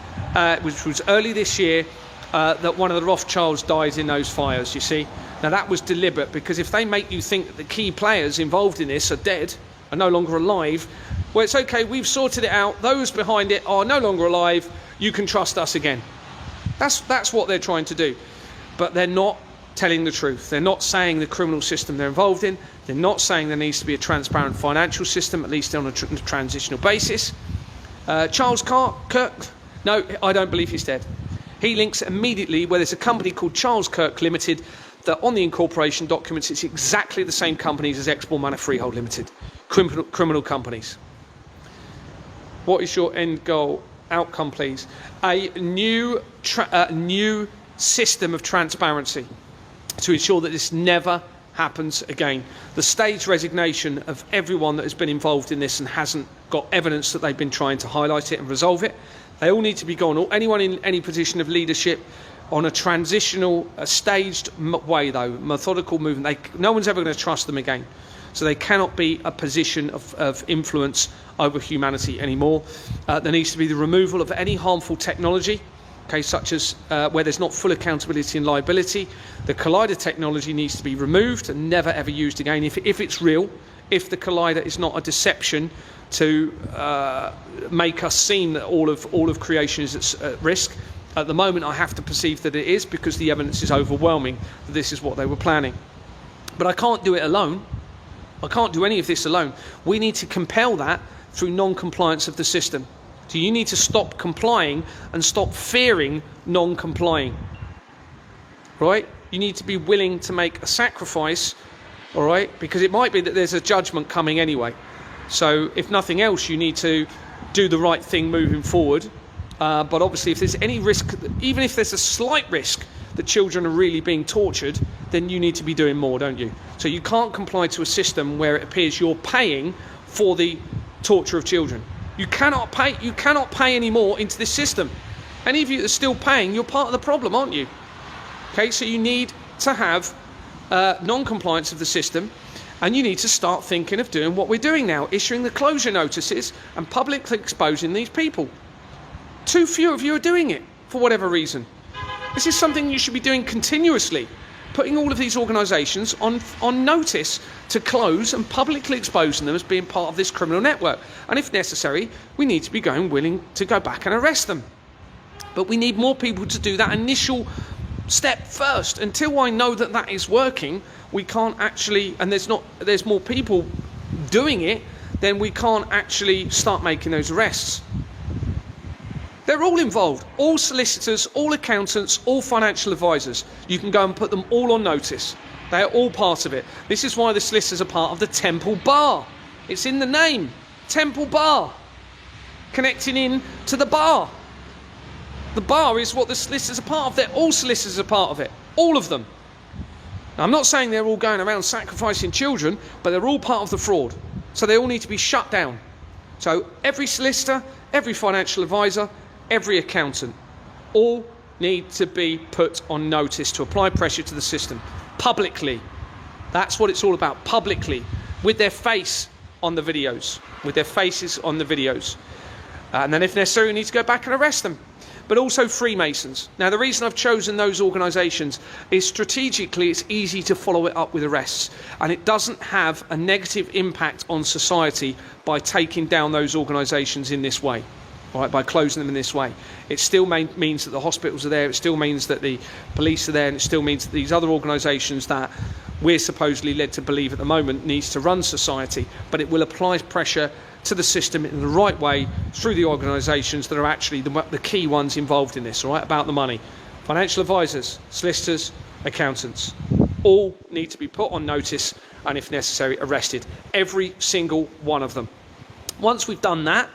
which was early this year, that one of the Rothschilds died in those fires, you see. Now that was deliberate, because if they make you think that the key players involved in this are dead, are no longer alive, well, it's okay, we've sorted it out, those behind it are no longer alive, you can trust us again. That's what they're trying to do. But they're not telling the truth. They're not saying the criminal system they're involved in. They're not saying there needs to be a transparent financial system, at least on a transitional basis. Charles Kirk, no, I don't believe he's dead. He links immediately where there's a company called Charles Kirk Limited, that on the incorporation documents it's exactly the same companies as Expo Manor Freehold Limited. Criminal companies. What is your end goal outcome, please? A new system of transparency to ensure that this never happens again. The staged resignation of everyone that has been involved in this and hasn't got evidence that they've been trying to highlight it and resolve it. They all need to be gone. Anyone in any position of leadership on a transitional, staged way, though, methodical movement. No one's ever going to trust them again. So they cannot be a position of influence over humanity anymore. There needs to be the removal of any harmful technology, okay, such as where there's not full accountability and liability. The collider technology needs to be removed and never ever used again. If it's real, if the collider is not a deception to make us seem that all of creation is at risk. At the moment, I have to perceive that it is, because the evidence is overwhelming that this is what they were planning. But I can't do it alone. I can't do any of this alone. We need to compel that through non-compliance of the system. So you need to stop complying and stop fearing non-complying, right? You need to be willing to make a sacrifice, all right? Because it might be that there's a judgment coming anyway. So if nothing else, you need to do the right thing moving forward. But obviously, if there's any risk, even if there's a slight risk that children are really being tortured, then you need to be doing more, don't you? So you can't comply to a system where it appears you're paying for the torture of children. You cannot pay any more into this system. Any of you that are still paying, you're part of the problem, aren't you? Okay, so you need to have non-compliance of the system, and you need to start thinking of doing what we're doing now, issuing the closure notices and publicly exposing these people. Too few of you are doing it, for whatever reason. This is something you should be doing continuously, putting all of these organisations on notice to close and publicly exposing them as being part of this criminal network. And if necessary, we need to be willing to go back and arrest them. But we need more people to do that initial step first. Until I know that that is working, we can't actually, and there's more people doing it, then we can't actually start making those arrests. They're all involved, all solicitors, all accountants, all financial advisors. You can go and put them all on notice. They are all part of it. This is why the solicitors are part of the Temple Bar. It's in the name, Temple Bar, connecting in to the bar. The bar is what the solicitors are part of. All solicitors are part of it, all of them. Now, I'm not saying they're all going around sacrificing children, but they're all part of the fraud. So they all need to be shut down. So every solicitor, every financial advisor, every accountant, all need to be put on notice to apply pressure to the system publicly. That's what it's all about, publicly, with their face on the videos, with their faces on the videos. And then if necessary, we need to go back and arrest them. But also Freemasons. Now, the reason I've chosen those organisations is strategically it's easy to follow it up with arrests, and it doesn't have a negative impact on society by taking down those organisations in this way, right, by closing them in this way. It still means that the hospitals are there, it still means that the police are there, and it still means that these other organisations that we're supposedly led to believe at the moment needs to run society, but it will apply pressure to the system in the right way through the organisations that are actually the key ones involved in this, all right, about the money. Financial advisors, solicitors, accountants, all need to be put on notice and, if necessary, arrested. Every single one of them. Once we've done that,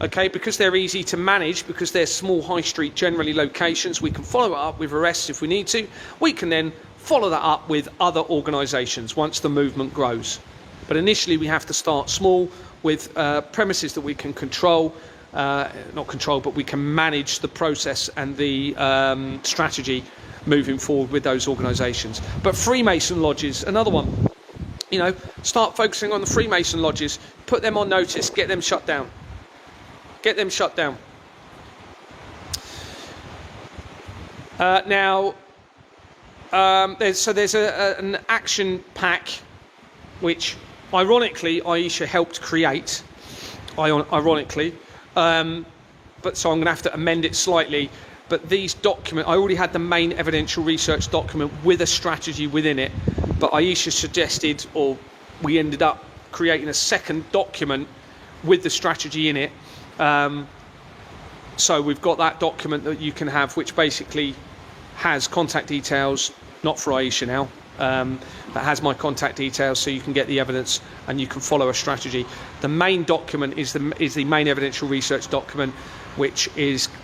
okay, because they're easy to manage, because they're small high street generally locations, we can follow it up with arrests if we need to. We can then follow that up with other organisations once the movement grows. But initially we have to start small with premises that we can control, not control, but we can manage the process and the strategy moving forward with those organisations. But Freemason lodges, another one. You know, start focusing on the Freemason lodges, put them on notice, get them shut down. Get them shut down. There's an action pack which, ironically, Aisha helped create. Ironically, but so I'm going to have to amend it slightly. But these documents, I already had the main evidential research document with a strategy within it. But Aisha suggested, or we ended up creating a second document with the strategy in it. So we've got that document that you can have, which basically has contact details, not for Aisha now, that has my contact details, so you can get the evidence and you can follow a strategy. The main document is the main evidential research document, which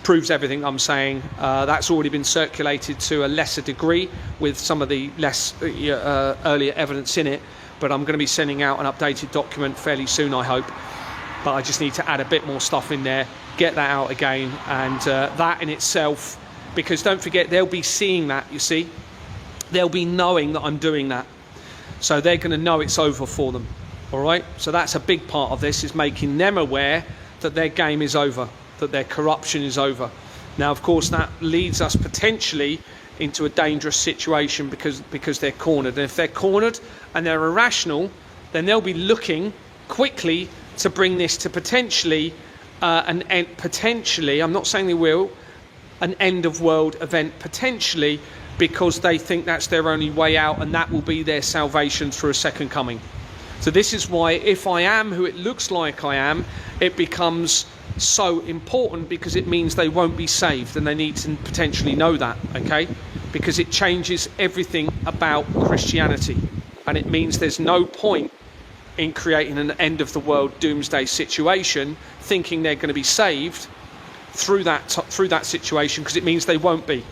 proves everything I'm saying. That's already been circulated to a lesser degree with some of the less earlier evidence in it, but I'm going to be sending out an updated document fairly soon, I hope. But I just need to add a bit more stuff in there, get that out again, and that in itself, because don't forget, they'll be seeing that, you see. They'll be knowing that I'm doing that. So they're going to know it's over for them, all right? So that's a big part of this, is making them aware that their game is over, that their corruption is over. Now, of course, that leads us potentially into a dangerous situation because they're cornered. And if they're cornered and they're irrational, then they'll be looking quickly to bring this to potentially an end. Potentially, I'm not saying they will, an end of world event, potentially, because they think that's their only way out and that will be their salvation through a second coming. So this is why, if I am who it looks like I am, it becomes so important, because it means they won't be saved, and they need to potentially know that, okay? Because it changes everything about Christianity, and it means there's no point in creating an end of the world doomsday situation thinking they're going to be saved through that situation, because it means they won't be.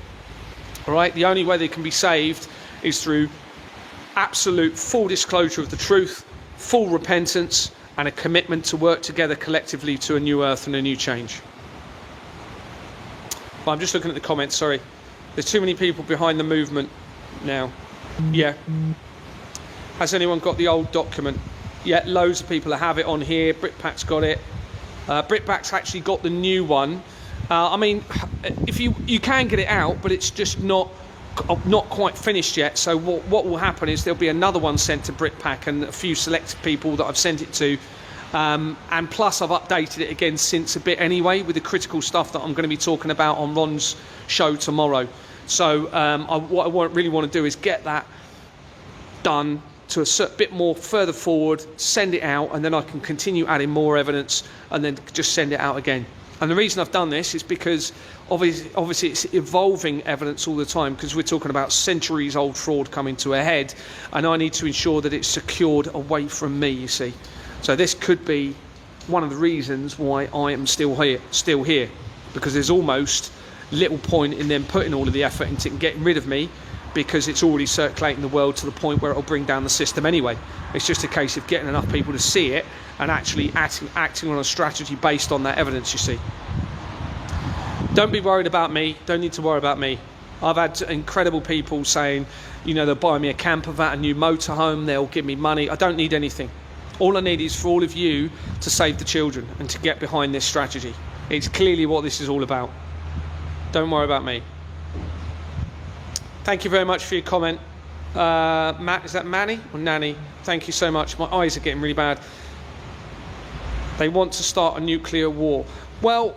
All right, the only way they can be saved is through absolute full disclosure of the truth, full repentance, and a commitment to work together collectively to a new earth and a new change. Well, I'm just looking at the comments, sorry. There's too many people behind the movement now. Yeah. Has anyone got the old document? Yeah, loads of people have it on here. Britpack's got it. Britpack's actually got the new one. I mean, if you can get it out, but it's just not quite finished yet. So what will happen is there'll be another one sent to Britpack and a few selected people that I've sent it to. And plus I've updated it again since a bit anyway, with the critical stuff that I'm going to be talking about on Ron's show tomorrow. So what I really want to do is get that done to a bit more further forward, send it out, and then I can continue adding more evidence and then just send it out again. And the reason I've done this is because obviously it's evolving evidence all the time, because we're talking about centuries old fraud coming to a head, and I need to ensure that it's secured away from me, you see. So this could be one of the reasons why I am still here, because there's almost little point in them putting all of the effort into getting rid of me, because it's already circulating the world to the point where it'll bring down the system anyway. It's just a case of getting enough people to see it and actually acting on a strategy based on that evidence, you see. Don't be worried about me. Don't need to worry about me. I've had incredible people saying, you know, they'll buy me a camper van, a new motorhome, they'll give me money. I don't need anything. All I need is for all of you to save the children and to get behind this strategy. It's clearly what this is all about. Don't worry about me. Thank you very much for your comment. Matt, is that Manny or Nanny? Thank you so much. My eyes are getting really bad. They want to start a nuclear war. Well,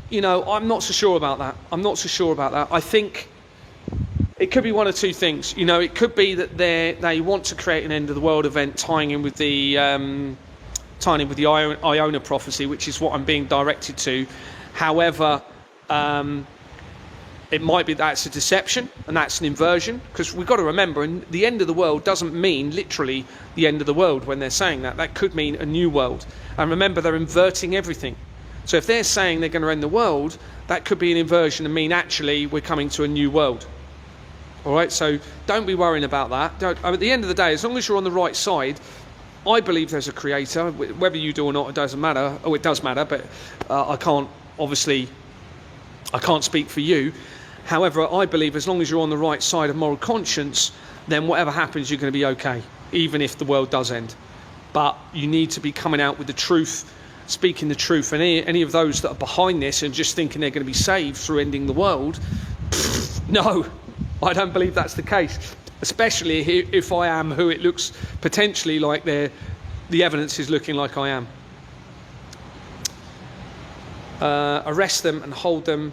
you know, I'm not so sure about that. I think it could be one of two things. You know, it could be that they want to create an end of the world event tying in with the Iona prophecy, which is what I'm being directed to. However, it might be that's a deception and that's an inversion, because we've got to remember, and the end of the world doesn't mean literally the end of the world when they're saying that. That could mean a new world. And remember, they're inverting everything. So if they're saying they're going to end the world, that could be an inversion and mean actually we're coming to a new world. All right, so don't be worrying about that. At the end of the day, as long as you're on the right side, I believe there's a creator. Whether you do or not, it doesn't matter. Oh, it does matter, but I can't speak for you. However, I believe as long as you're on the right side of moral conscience, then whatever happens, you're going to be okay, even if the world does end. But you need to be coming out with the truth, speaking the truth. And any of those that are behind this and just thinking they're going to be saved through ending the world, no, I don't believe that's the case. Especially if I am who it looks potentially like the evidence is looking like I am. Arrest them and hold them.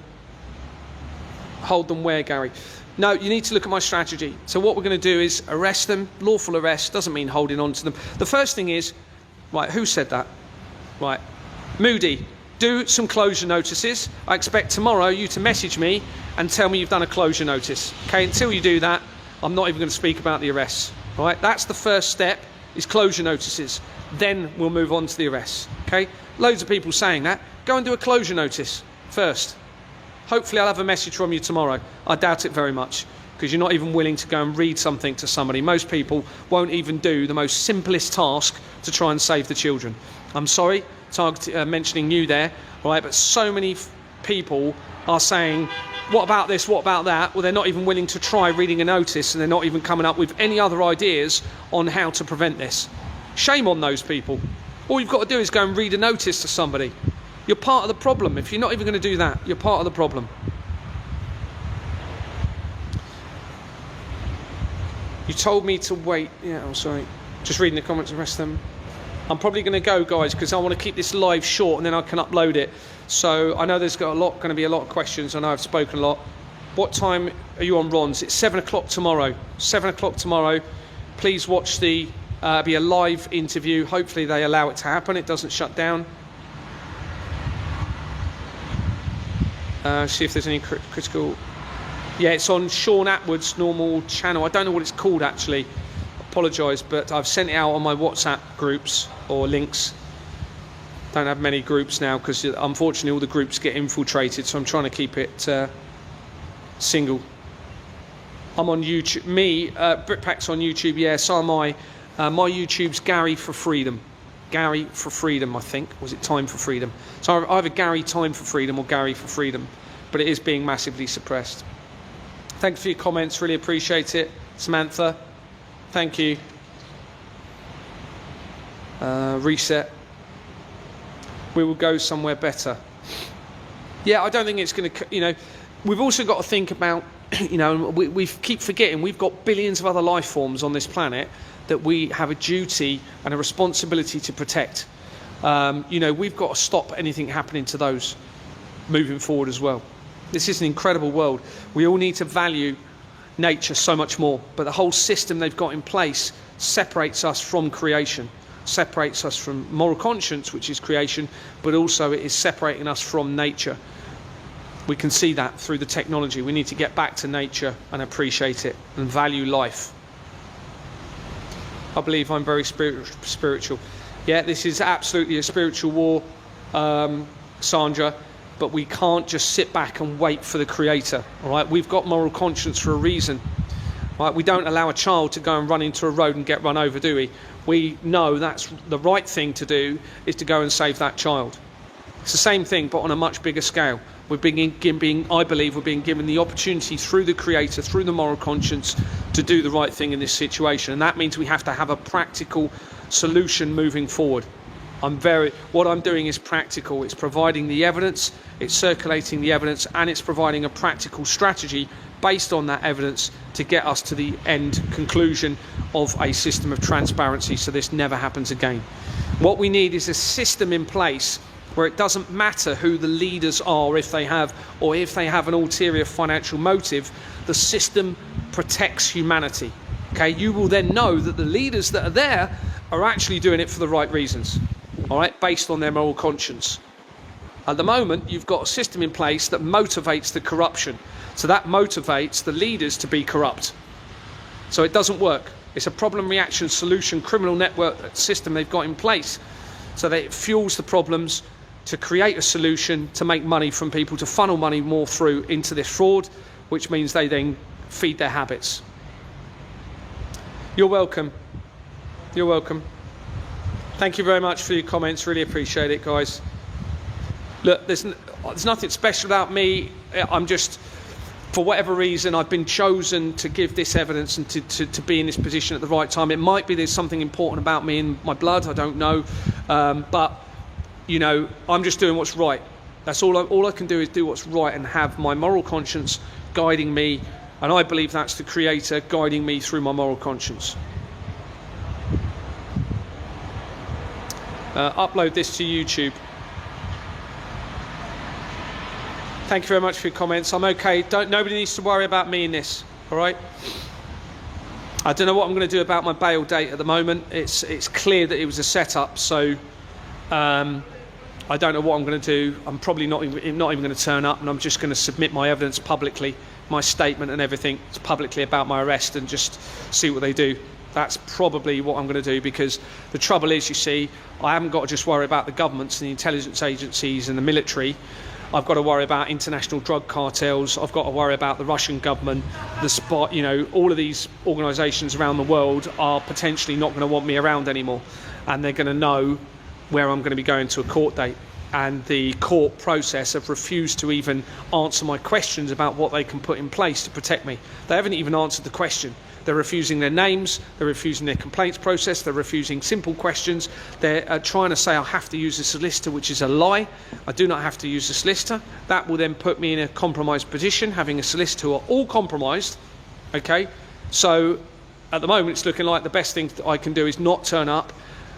Hold them where, Gary? No, you need to look at my strategy. So what we're going to do is arrest them. Lawful arrest doesn't mean holding on to them. The first thing is, right, who said that? Right, Moody, do some closure notices. I expect tomorrow you to message me and tell me you've done a closure notice. Okay, until you do that, I'm not even going to speak about the arrests. All right, that's the first step, is closure notices. Then we'll move on to the arrests. Okay, loads of people saying that. Go and do a closure notice first. Hopefully I'll have a message from you tomorrow. I doubt it very much, because you're not even willing to go and read something to somebody. Most people won't even do the most simplest task to try and save the children. I'm sorry, mentioning you there, right? But so many people are saying, what about this, what about that? Well, they're not even willing to try reading a notice, and they're not even coming up with any other ideas on how to prevent this. Shame on those people. All you've got to do is go and read a notice to somebody. You're part of the problem. If you're not even going to do that, you're part of the problem. You told me to wait. Yeah, I'm sorry. Just reading the comments and rest of them. I'm probably going to go, guys, because I want to keep this live short and then I can upload it. So I know there's going to be a lot of questions. I know I've spoken a lot. What time are you on, Ron's? It's 7 o'clock tomorrow. 7 o'clock tomorrow. Please watch the It'll be a live interview. Hopefully they allow it to happen. It doesn't shut down. See if there's any critical... Yeah, it's on Sean Atwood's normal channel. I don't know what it's called, actually. Apologise, but I've sent it out on my WhatsApp groups or links. Don't have many groups now because, unfortunately, all the groups get infiltrated, so I'm trying to keep it single. I'm on YouTube. Britpack's on YouTube. Yeah, so am I. My YouTube's Gary for Freedom. Gary for Freedom, I think. Was it Time for Freedom? So either Gary Time for Freedom or Gary for Freedom. But it is being massively suppressed. Thanks for your comments. Really appreciate it. Samantha, thank you. Reset. We will go somewhere better. Yeah, I don't think it's going to... You know, we've also got to think about... You know, we keep forgetting we've got billions of other life forms on this planet that we have a duty and a responsibility to protect. You know, we've got to stop anything happening to those moving forward as well. This is an incredible world. We all need to value nature so much more, but the whole system they've got in place separates us from creation, separates us from moral conscience, which is creation, but also it is separating us from nature. We can see that through the technology. We need to get back to nature and appreciate it and value life. I believe I'm very spiritual. Yeah, this is absolutely a spiritual war, Sandra, but we can't just sit back and wait for the Creator. All right, we've got moral conscience for a reason. All right, we don't allow a child to go and run into a road and get run over, do we? We know that's the right thing to do, is to go and save that child. It's the same thing, but on a much bigger scale. I believe we're being given the opportunity through the Creator, through the moral conscience, to do the right thing in this situation. And that means we have to have a practical solution moving forward. What I'm doing is practical. It's providing the evidence, it's circulating the evidence, and it's providing a practical strategy based on that evidence to get us to the end conclusion of a system of transparency so this never happens again. What we need is a system in place where it doesn't matter who the leaders are, if they have an ulterior financial motive. The system protects humanity. Okay, you will then know that the leaders that are there are actually doing it for the right reasons, all right, based on their moral conscience. At the moment, you've got a system in place that motivates the corruption, so that motivates the leaders to be corrupt. So it doesn't work. It's a problem, reaction, solution, criminal network system they've got in place, so that it fuels the problems to create a solution to make money from people, to funnel money more through into this fraud, which means they then feed their habits. You're welcome. You're welcome. Thank you very much for your comments. Really appreciate it, guys. Look, there's nothing special about me. I'm just, for whatever reason, I've been chosen to give this evidence and to be in this position at the right time. It might be there's something important about me in my blood. I don't know. But you know, I'm just doing what's right. That's all I can do is do what's right and have my moral conscience guiding me, and I believe that's the Creator guiding me through my moral conscience. Upload this to YouTube. Thank you very much for your comments. I'm okay. Nobody needs to worry about me in this. All right. I don't know what I'm going to do about my bail date at the moment. It's clear that it was a setup, so. I don't know what I'm going to do. I'm probably not even going to turn up, and I'm just going to submit my evidence publicly, my statement and everything publicly about my arrest, and just see what they do. That's probably what I'm going to do, because the trouble is, you see, I haven't got to just worry about the governments and the intelligence agencies and the military. I've got to worry about international drug cartels. I've got to worry about the Russian government, the spot. You know, all of these organisations around the world are potentially not going to want me around anymore, and they're going to know where I'm going to be going to a court date. And the court process have refused to even answer my questions about what they can put in place to protect me. They haven't even answered the question. They're refusing their names, they're refusing their complaints process, they're refusing simple questions. They're trying to say I have to use a solicitor, which is a lie. I do not have to use a solicitor. That will then put me in a compromised position, having a solicitor who are all compromised. Okay, so at the moment it's looking like the best thing that I can do is not turn up,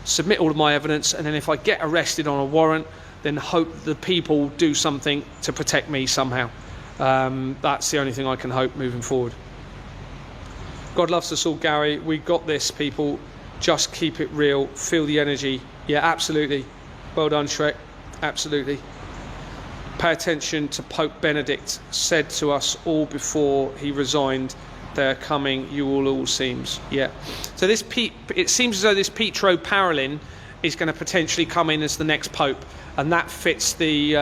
submit all of my evidence, and then if I get arrested on a warrant, then hope the people do something to protect me somehow. That's the only thing I can hope moving forward. God loves us all, Gary. We got this, people. Just keep it real. Feel the energy. Yeah, absolutely. Well done, Shrek. Absolutely. Pay attention to Pope Benedict said to us all before he resigned, they're coming, you all seems. Yeah. So this it seems as though this Pietro Parolin is going to potentially come in as the next pope, and that fits the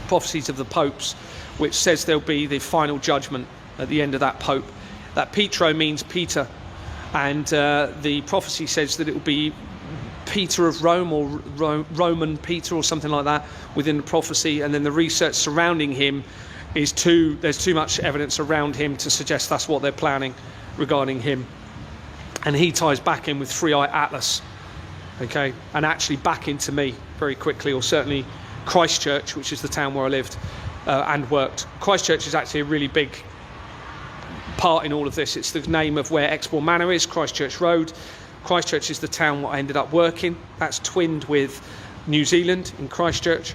prophecies of the popes, which says there'll be the final judgment at the end of that pope. That Pietro means Peter, and the prophecy says that it will be Peter of Rome, or Roman Peter, or something like that within the prophecy. And then the research surrounding him is there's too much evidence around him to suggest that's what they're planning regarding him. And he ties back in with Three-Eye Atlas, okay, and actually back into me very quickly, or certainly Christchurch, which is the town where I lived and worked. Christchurch is actually a really big part in all of this. It's the name of where Exmoor Manor is, Christchurch Road. Christchurch is the town where I ended up working. That's twinned with New Zealand in Christchurch.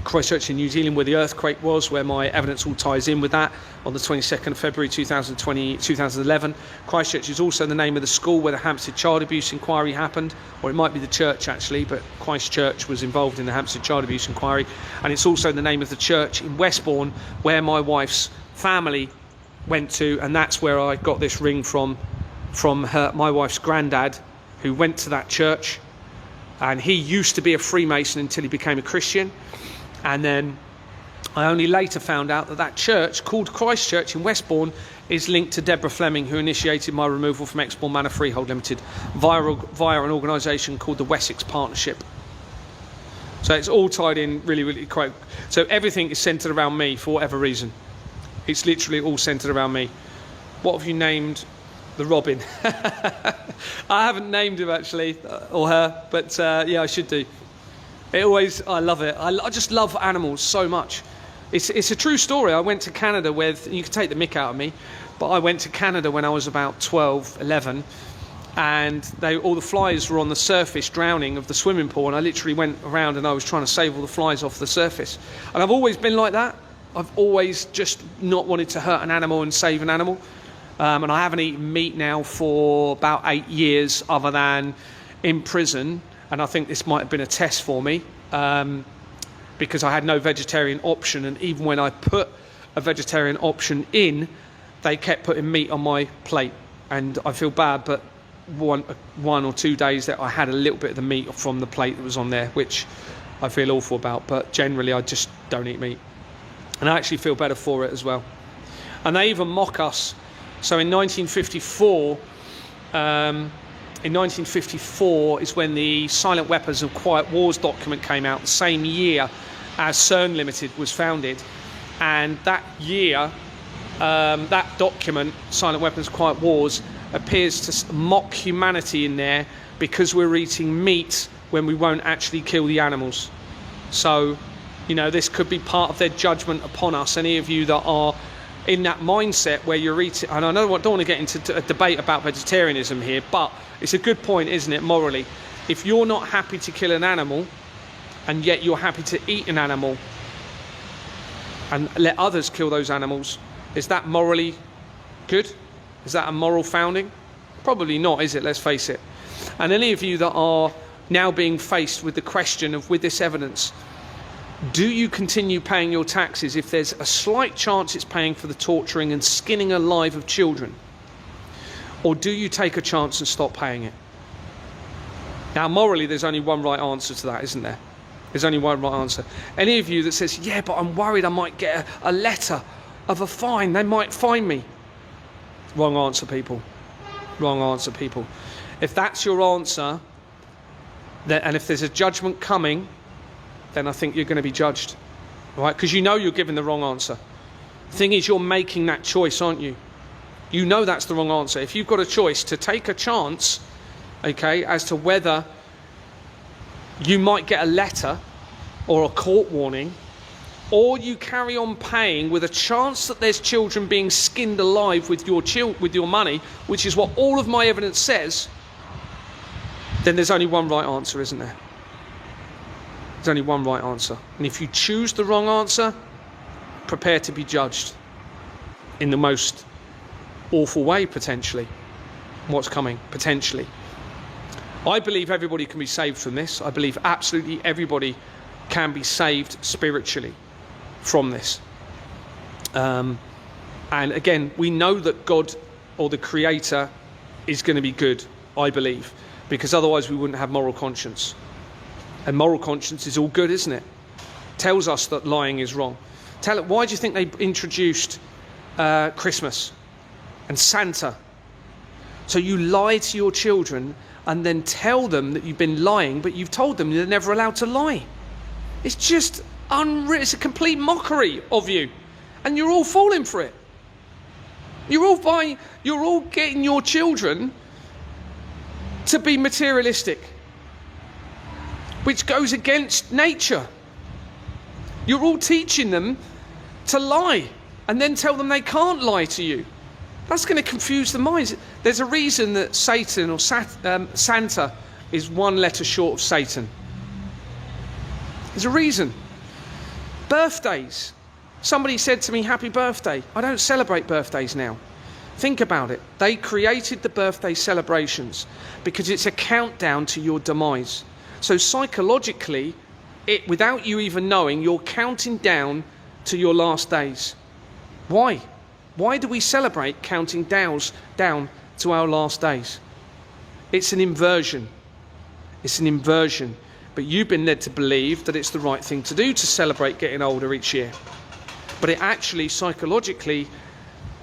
Christchurch in New Zealand, where the earthquake was, where my evidence all ties in with that, on the 22nd of February 2011. Christchurch is also the name of the school where the Hampstead child abuse inquiry happened, or it might be the church actually, but Christchurch was involved in the Hampstead child abuse inquiry. And it's also the name of the church in Westbourne where my wife's family went to, and that's where I got this ring from my wife's granddad, who went to that church, and he used to be a Freemason until he became a Christian. And then I only later found out that that church, called Christchurch in Westbourne, is linked to Deborah Fleming, who initiated my removal from Exmoor Manor Freehold Limited via an organisation called the Wessex Partnership. So it's all tied in really, really quite. So everything is centred around me for whatever reason. It's literally all centred around me. What have you named the Robin? I haven't named him actually, or her, but yeah, I should do. I love it. I just love animals so much. It's a true story. I went to Canada with, you can take the mick out of me, but I went to Canada when I was about 12, 11, and all the flies were on the surface drowning of the swimming pool, and I literally went around and I was trying to save all the flies off the surface. And I've always been like that. I've always just not wanted to hurt an animal and save an animal. And I haven't eaten meat now for about 8 years, other than in prison. And I think this might have been a test for me, because I had no vegetarian option. And even when I put a vegetarian option in, they kept putting meat on my plate. And I feel bad, but one or 2 days that I had a little bit of the meat from the plate that was on there, which I feel awful about. But generally, I just don't eat meat. And I actually feel better for it as well. And they even mock us. So in 1954, is when the Silent Weapons and Quiet Wars document came out, the same year as CERN Limited was founded. And that year, that document, Silent Weapons, Quiet Wars, appears to mock humanity in there, because we're eating meat when we won't actually kill the animals. So, you know, this could be part of their judgment upon us. Any of you that are in that mindset where you're eating, and I don't want to get into a debate about vegetarianism here, but it's a good point, isn't it, morally? If you're not happy to kill an animal, and yet you're happy to eat an animal and let others kill those animals, is that morally good? Is that a moral founding? Probably not, is it? Let's face it. And any of you that are now being faced with the question of, with this evidence, do you continue paying your taxes if there's a slight chance it's paying for the torturing and skinning alive of children? Or do you take a chance and stop paying it? Now, morally, there's only one right answer to that, isn't there? There's only one right answer. Any of you that says, yeah, but I'm worried I might get a letter of a fine, they might fine me. Wrong answer, people. Wrong answer, people. If that's your answer, and if there's a judgment coming, then I think you're going to be judged, right? Because you know you're giving the wrong answer. The thing is, you're making that choice, aren't you? You know that's the wrong answer. If you've got a choice to take a chance, okay, as to whether you might get a letter or a court warning, or you carry on paying with a chance that there's children being skinned alive with your money, which is what all of my evidence says, then there's only one right answer, isn't there? There's only one right answer. And if you choose the wrong answer, prepare to be judged in the most awful way, potentially. what's coming, potentially. I believe everybody can be saved from this. I believe absolutely everybody can be saved spiritually from this. And again, we know that God or the Creator is going to be good, I believe, because otherwise we wouldn't have moral conscience. And moral conscience is all good, isn't it? Tells us that lying is wrong. Why do you think they introduced Christmas and Santa? So you lie to your children and then tell them that you've been lying, but you've told them they're never allowed to lie. It's just unreal. It's a complete mockery of you, and you're all falling for it. You're all getting your children to be materialistic, which goes against nature. You're all teaching them to lie and then tell them they can't lie to you. That's going to confuse the minds. There's a reason that Satan or Santa is one letter short of Satan. There's a reason. Birthdays. Somebody said to me, happy birthday. I don't celebrate birthdays now. Think about it. They created the birthday celebrations because it's a countdown to your demise. So psychologically, without you even knowing, you're counting down to your last days. Why? Why do we celebrate counting down to our last days? It's an inversion. It's an inversion. But you've been led to believe that it's the right thing to do to celebrate getting older each year. But it actually psychologically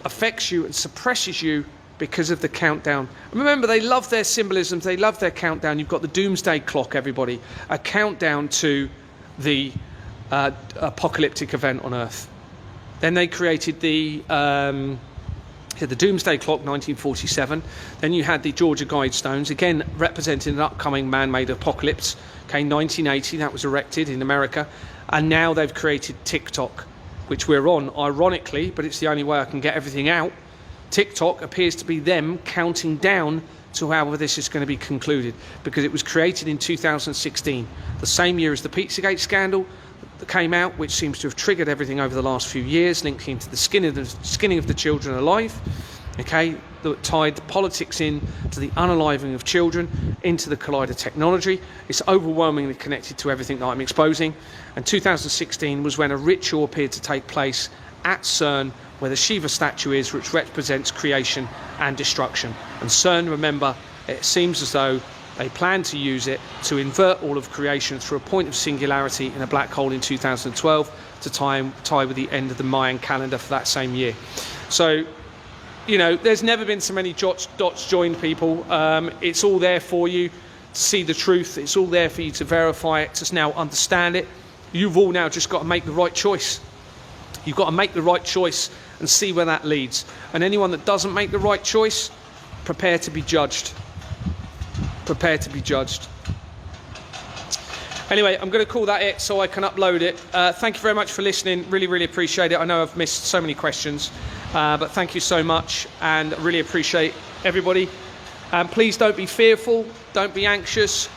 affects you and suppresses you because of the countdown. Remember, they love their symbolisms, they love their countdown. You've got the doomsday clock, everybody, a countdown to the apocalyptic event on Earth. Then they created the doomsday clock, 1947. Then you had the Georgia Guidestones, again representing an upcoming man-made apocalypse. Okay, 1980, that was erected in America. And now they've created TikTok, which we're on, ironically, but it's the only way I can get everything out. TikTok appears to be them counting down to how this is going to be concluded, because it was created in 2016, the same year as the Pizzagate scandal that came out, which seems to have triggered everything over the last few years, linking to the skinning of the children alive, okay, that tied the politics in to the unaliving of children, into the collider technology. It's overwhelmingly connected to everything that I'm exposing. And 2016 was when a ritual appeared to take place at CERN, where the Shiva statue is, which represents creation and destruction. And CERN, remember, it seems as though they plan to use it to invert all of creation through a point of singularity in a black hole in 2012 to tie with the end of the Mayan calendar for that same year. So, you know, there's never been so many dots joined, people. It's all there for you to see the truth. It's all there for you to verify it, to now understand it. You've all now just got to make the right choice. You've got to make the right choice and see where that leads. And anyone that doesn't make the right choice, prepare to be judged. Prepare to be judged. Anyway, I'm going to call that it so I can upload it. Thank you very much for listening. Really, really appreciate it. I know I've missed so many questions, but thank you so much, and really appreciate everybody. Please don't be fearful. Don't be anxious.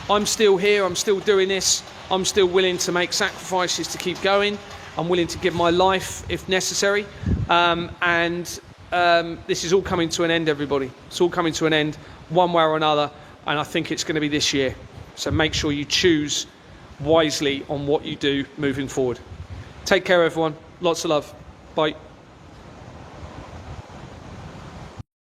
I'm still here. I'm still doing this. I'm still willing to make sacrifices to keep going. I'm willing to give my life if necessary. This is all coming to an end, everybody. It's all coming to an end one way or another, and I think it's going to be this year. So make sure you choose wisely on what you do moving forward. Take care, everyone. Lots of love. Bye.